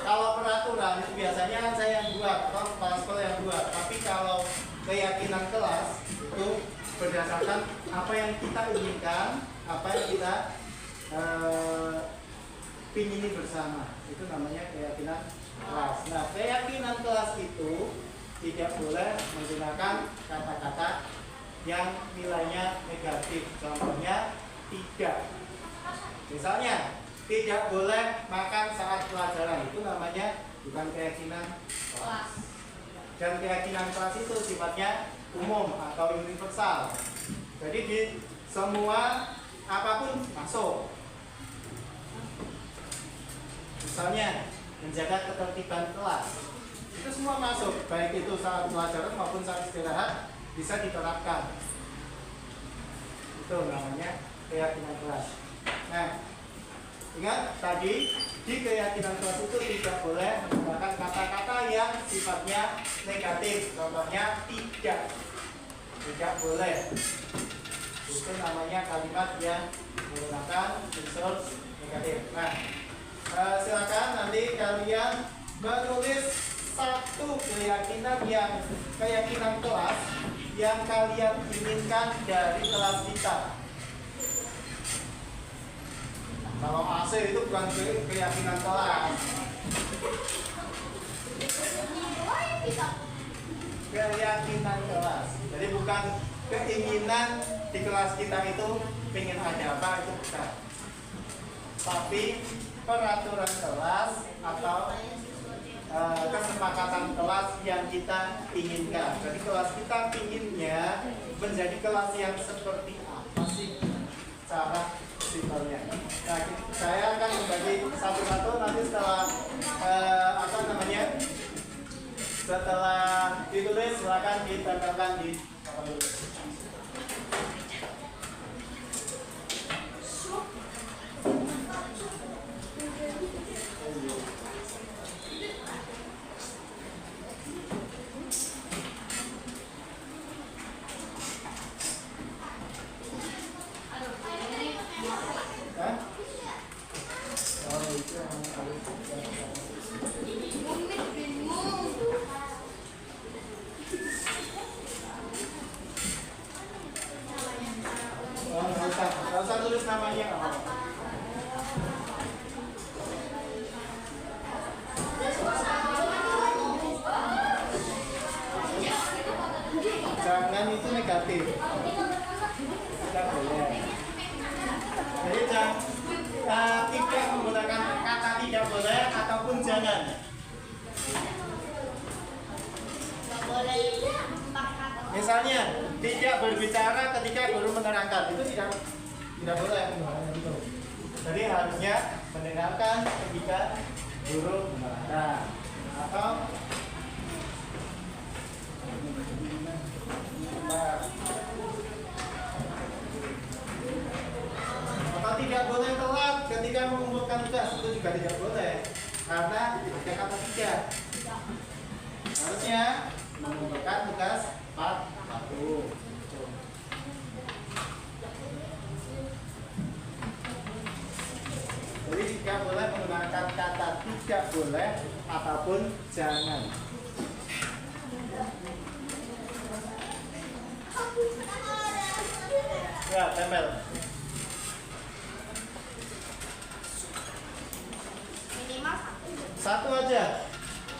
Kalau peraturan itu biasanya kan saya yang buat atau kepala sekolah yang buat. Tapi kalau keyakinan kelas itu berdasarkan apa yang kita inginkan, apa yang kita pingini bersama. Itu namanya keyakinan kelas. Nah, keyakinan kelas itu tidak boleh menggunakan kata-kata yang nilainya negatif. Contohnya 3. Misalnya tidak boleh makan saat pelajaran, itu namanya bukan keyakinan kelas. Dan keyakinan kelas itu sifatnya umum atau universal. Jadi di semua apapun masuk. Misalnya menjaga ketertiban kelas, itu semua masuk, baik itu saat pelajaran maupun saat istirahat bisa diterapkan. Itu namanya keyakinan kelas. Nah, ingat tadi di keyakinan kelas itu tidak boleh menggunakan kata-kata yang sifatnya negatif. Contohnya tidak boleh. Itu namanya kalimat yang menggunakan unsur negatif. Nah, silakan nanti kalian menulis satu keyakinan kelas yang kalian inginkan dari kelas kita. Kalau AC itu bukan keyakinan kelas. Keyakinan kelas. Jadi bukan keinginan di kelas kita itu pengen ada apa, itu bukan. Tapi peraturan kelas atau kesepakatan kelas yang kita inginkan. Jadi kelas kita inginnya menjadi kelas yang seperti apa sih cara simpelnya. Nah, saya akan membagi satu-satu nanti setelah setelah ditulis silakan ditempelkan di Jangan itu negatif. Tidak boleh. Jadi tidak menggunakan kata tidak boleh ataupun jangan. Misalnya tidak berbicara ketika guru menerangkan, itu tidak boleh menggunakan itu. Jadi harusnya mendengarkan ketika guru menerangkan atau tidak boleh telat ketika mengumpulkan tugas, itu juga tidak boleh karena ada kata tidak. Harusnya mengumpulkan tugas tepat waktu. Jadi tidak boleh menggunakan kata tidak boleh ataupun jangan. Ya, tempel. Satu aja,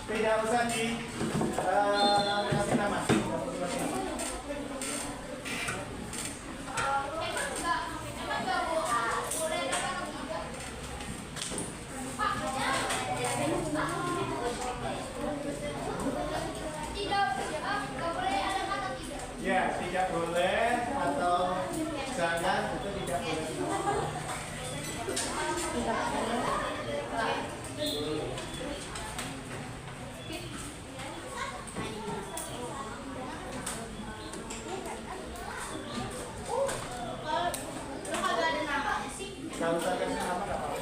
tidak usah dikasih nama. Ya, tidak boleh atau jangan itu tidak boleh. Kalau usah kasih nama nggak apa-apa.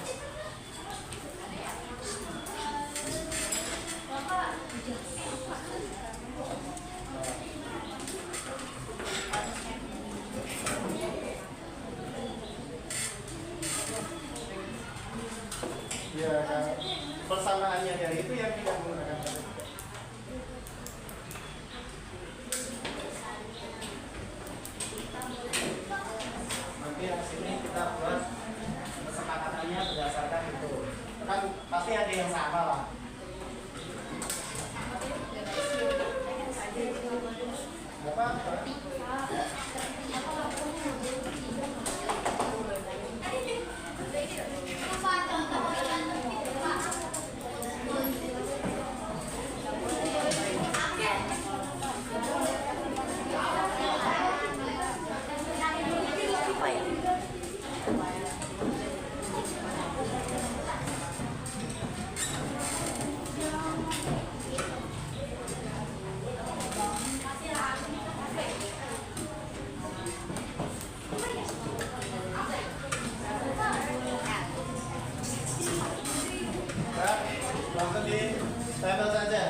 Ya, persamaannya dari itu yang tidak menggunakan kata. Nanti yang sini kita buat kesepakatannya berdasarkan itu. Kan pasti ada yang sama lah. Apa? Langsung di tempel saja.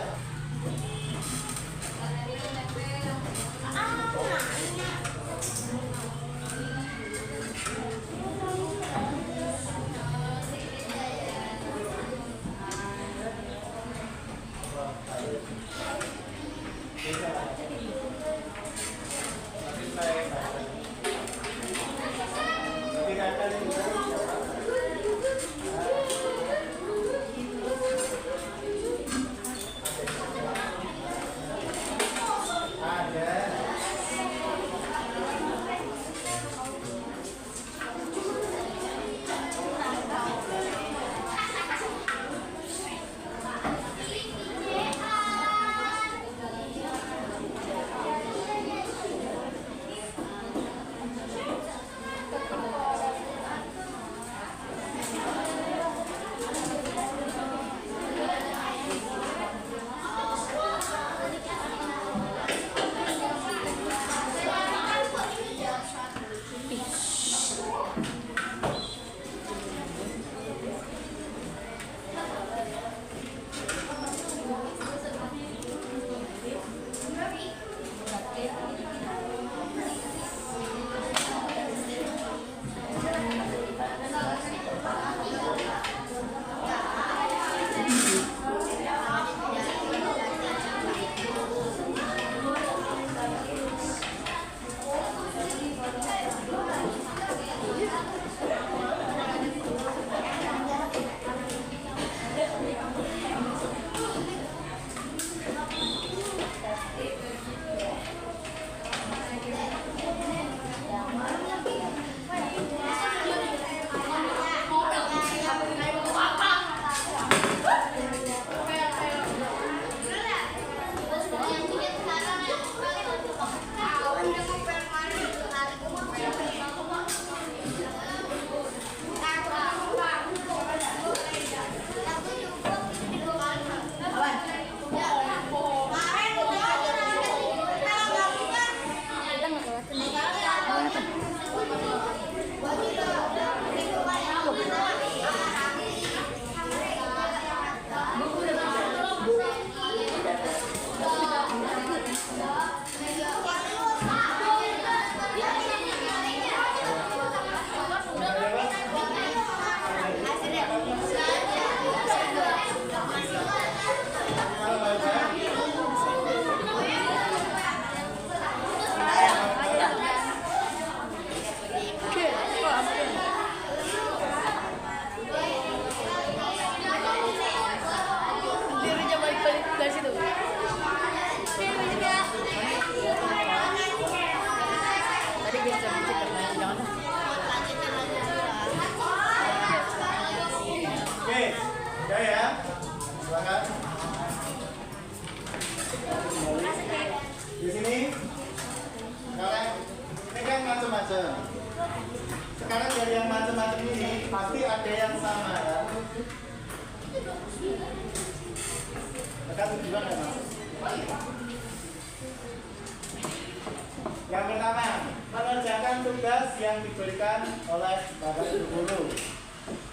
Yang pertama, mengerjakan tugas yang diberikan oleh Bapak Ibu Guru.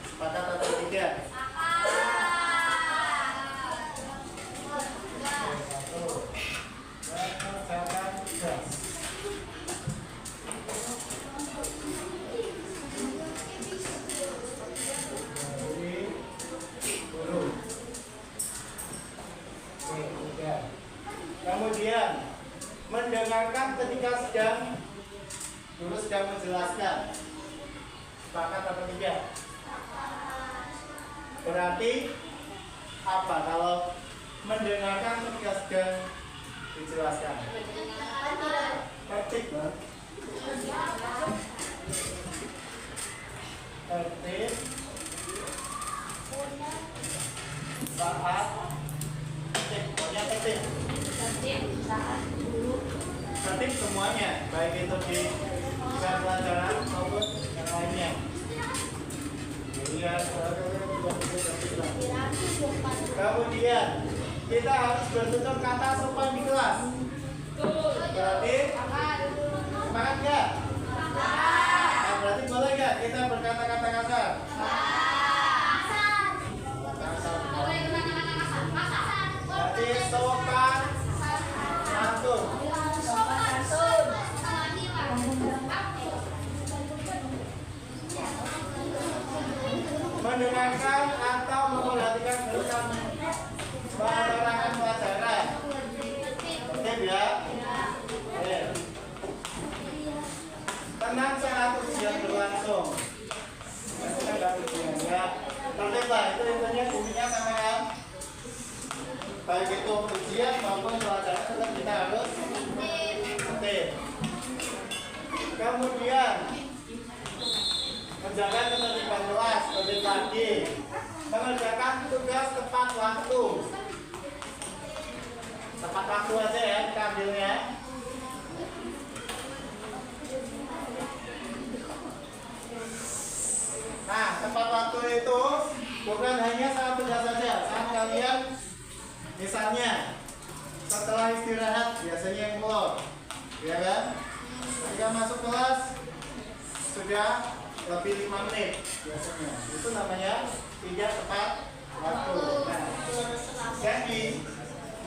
Sepakat atau tidak? Mengerjakan tugas. Guru. Kemudian mendengarkan ketika guru sedang menjelaskan. Sepakat atau tidak? Berarti apa kalau mendengarkan ketika sedang dijelaskan? Tertib, Bang. Tertib saat tertib saat guru tertib semuanya, baik itu di jam pelajaran maupun yang lainnya. Kemudian kita harus bertutur kata sopan di kelas. Berarti semangat nggak? Nah, berarti boleh nggak kita berkata-kata kasar? Berarti sopan santun. Mendengarkan atau memperhatikan berusaha menerangkan pelajaran. Oke ya? Oke. Tenang saat ujian berlangsung. Kita nggak ujian ya. Tertiblah, itu intinya bunyinya sama kan? Baik itu ujian maupun pelajaran tetap kita harus tertib. Kemudian menjaga ketertiban kelas, tertib lagi. Mengerjakan tugas tepat waktu. Tepat waktu aja ya kita ambilnya. Nah, tepat waktu itu bukan hanya saat tugas saja. Saat kalian misalnya setelah istirahat biasanya yang keluar, ya kan? Ketika masuk kelas sudah lebih 5 menit biasanya. Itu namanya tidak tepat waktu. Nah, jadi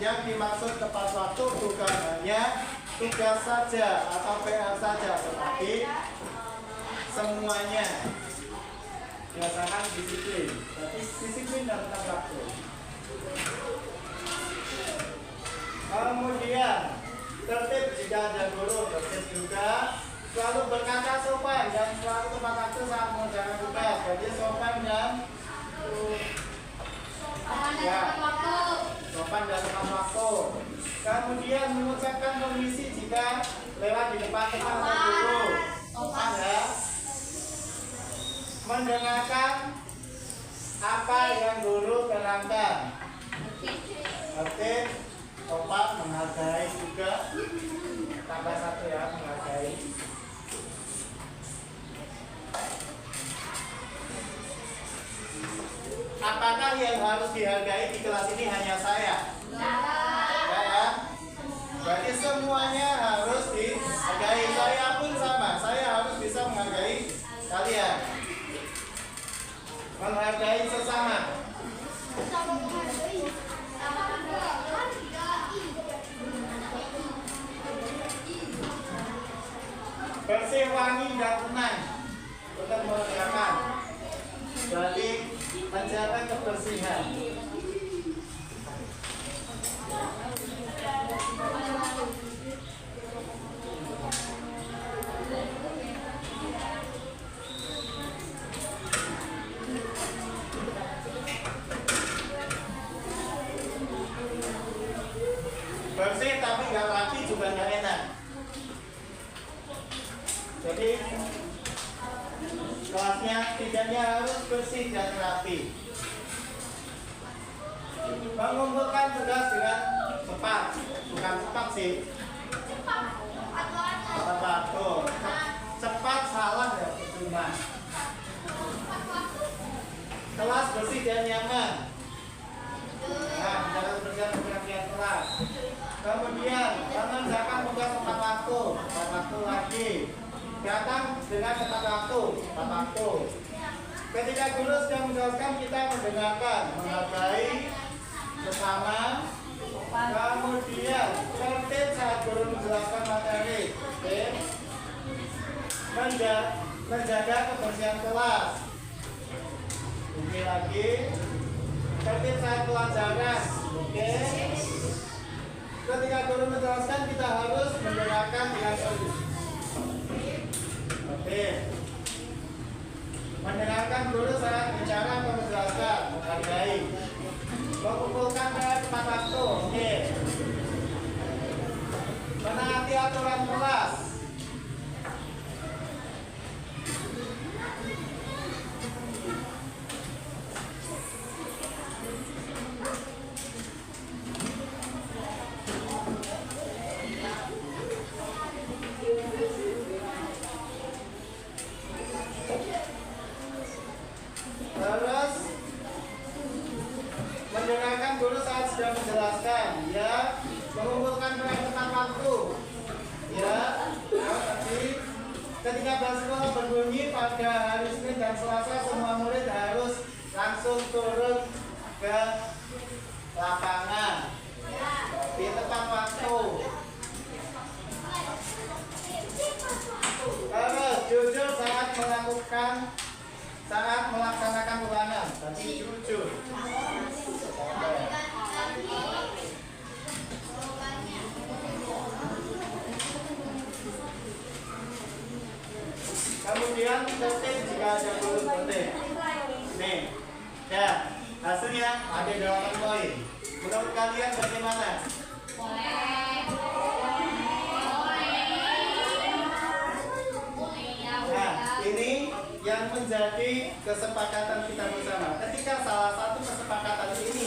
yang dimaksud tepat waktu bukan hanya tugas saja atau PR saja, tetapi semuanya. Biasakan disiplin, tapi disiplin dan tepat waktu. Kemudian tertib jika ada guru, tertib juga. Selalu berkata sopan dan selalu tepat waktu saat mengerjakan tugas. Jadi sopan dan sopan dan tepat waktu. Kemudian mengucapkan permisi jika lewat di depan teman guru. Sopan ya. Mendengarkan apa yang guru terangkan. Tertib, sopan, menghargai juga. Tambah satu ya, menghargai. Apakah yang harus dihargai di kelas ini hanya saya? Ya. Berarti semuanya harus dihargai. Saya pun sama. Saya harus bisa menghargai kalian. Menghargai sesama. Bersih, wangi, dan tenang. Untuk mengerjakan. Berarti menjaga kebersihan. Bersih tapi nggak rapi juga nggak enak. Jadi kelasnya tidaknya harus bersih dan rapi. Mengumpulkan tugas dengan cepat, bukan cepat sih. Cepat tuh. Cepat salah ya cuma. Kelas bersih dan nyaman. Nah, jangan berjalan perhatian kelas. Kemudian mengerjakan tugas tepat waktu. Tepat waktu datang dengan tepat waktu. Ketika guru sedang menjelaskan, kita mendengarkan, menghargai sesama, kemudian tertib saat guru menjelaskan materi. Oke. Menjaga kebersihan kelas. Oke lagi. Tertib saat pelajaran. Oke. Ketika guru menjelaskan, kita harus mendengarkan dengan serius. Oke. Mendengarkan guru saat bicara atau menjelaskan, menghargai. Mengumpulkan pada tepat waktu. Oke. Menaati aturan kelas. Terus mendengarkan guru saat sedang menjelaskan, ya, mengumpulkan pada tepat waktu, ya. Tadi ketika bel sekolah berbunyi pada hari Senin dan Selasa, semua murid harus langsung turun ke lapangan di tepat waktu. Terus jujur saat melaksanakan ulangan. Tadi jujur. Kemudian tertib jika ada guru tertib. Nih, ya hasilnya ada 8 poin. Menurut kalian bagaimana? Nah, ini yang menjadi kesepakatan kita bersama. Ketika salah satu kesepakatan ini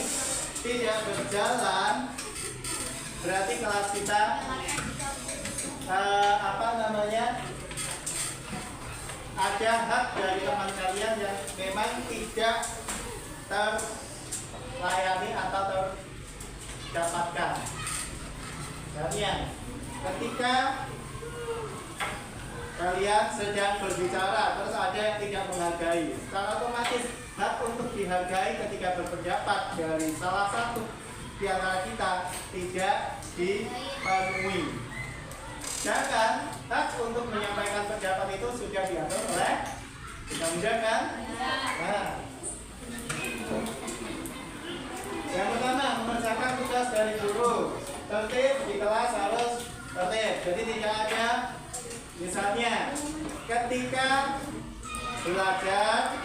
tidak berjalan, berarti kelas kita ada hak dari teman kalian yang memang tidak terlayani atau terdapatkan. Kalian ketika kalian sedang berbicara terus ada yang tidak menghargai, secara otomatis hak untuk dihargai ketika berpendapat dari salah satu di antara kita tidak dipenuhi. Sedangkan hak untuk menyampaikan pendapat itu sudah diatur oleh undang-undang kan? Nah, yang pertama, mengerjakan tugas dari guru. Tertib di kelas harus tertib. Jadi tidak ada, misalnya ketika belajar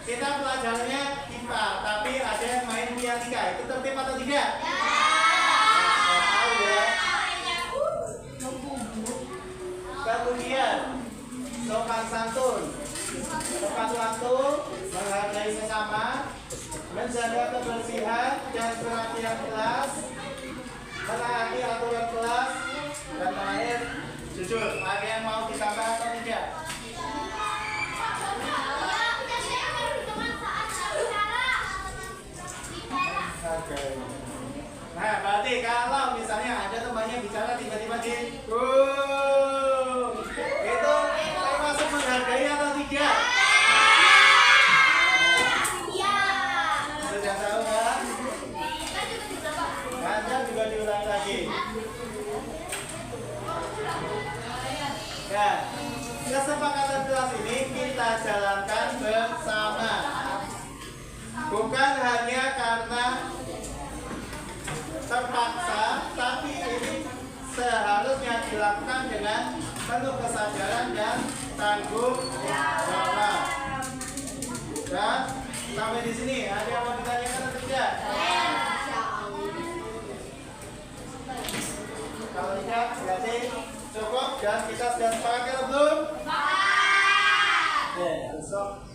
kita pelajarannya IPA, tapi ada yang main pianika, itu tertib atau tidak? Tahu ya. Kemudian sopan santun, tepat waktu, menghargai sesama, menjaga kebersihan dan kerapian kelas, menaati aturan kelas, dan terakhir jujur. Ada yang mau ditambah atau tidak? Oke. Nah, berarti kalau misalnya ada temannya bicara tiba-tiba di itu termasuk menghargai atau tidak? Sudah tahu kan? Ngajar juga diulang lagi. Ya, kesepakatan kelas ini kita jalankan bersama. Bukan hanya karena terpaksa, tapi ini seharusnya dilakukan dengan penuh kesadaran dan tanggung jawab. Dan sampai di sini ada yang mau ditanyakan atau tidak? Kalau tidak, berarti cukup dan kita sudah sepakat atau belum? Oke, besok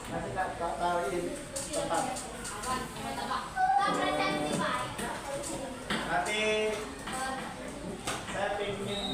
nanti tak tahuin tempat. Nanti saya ingin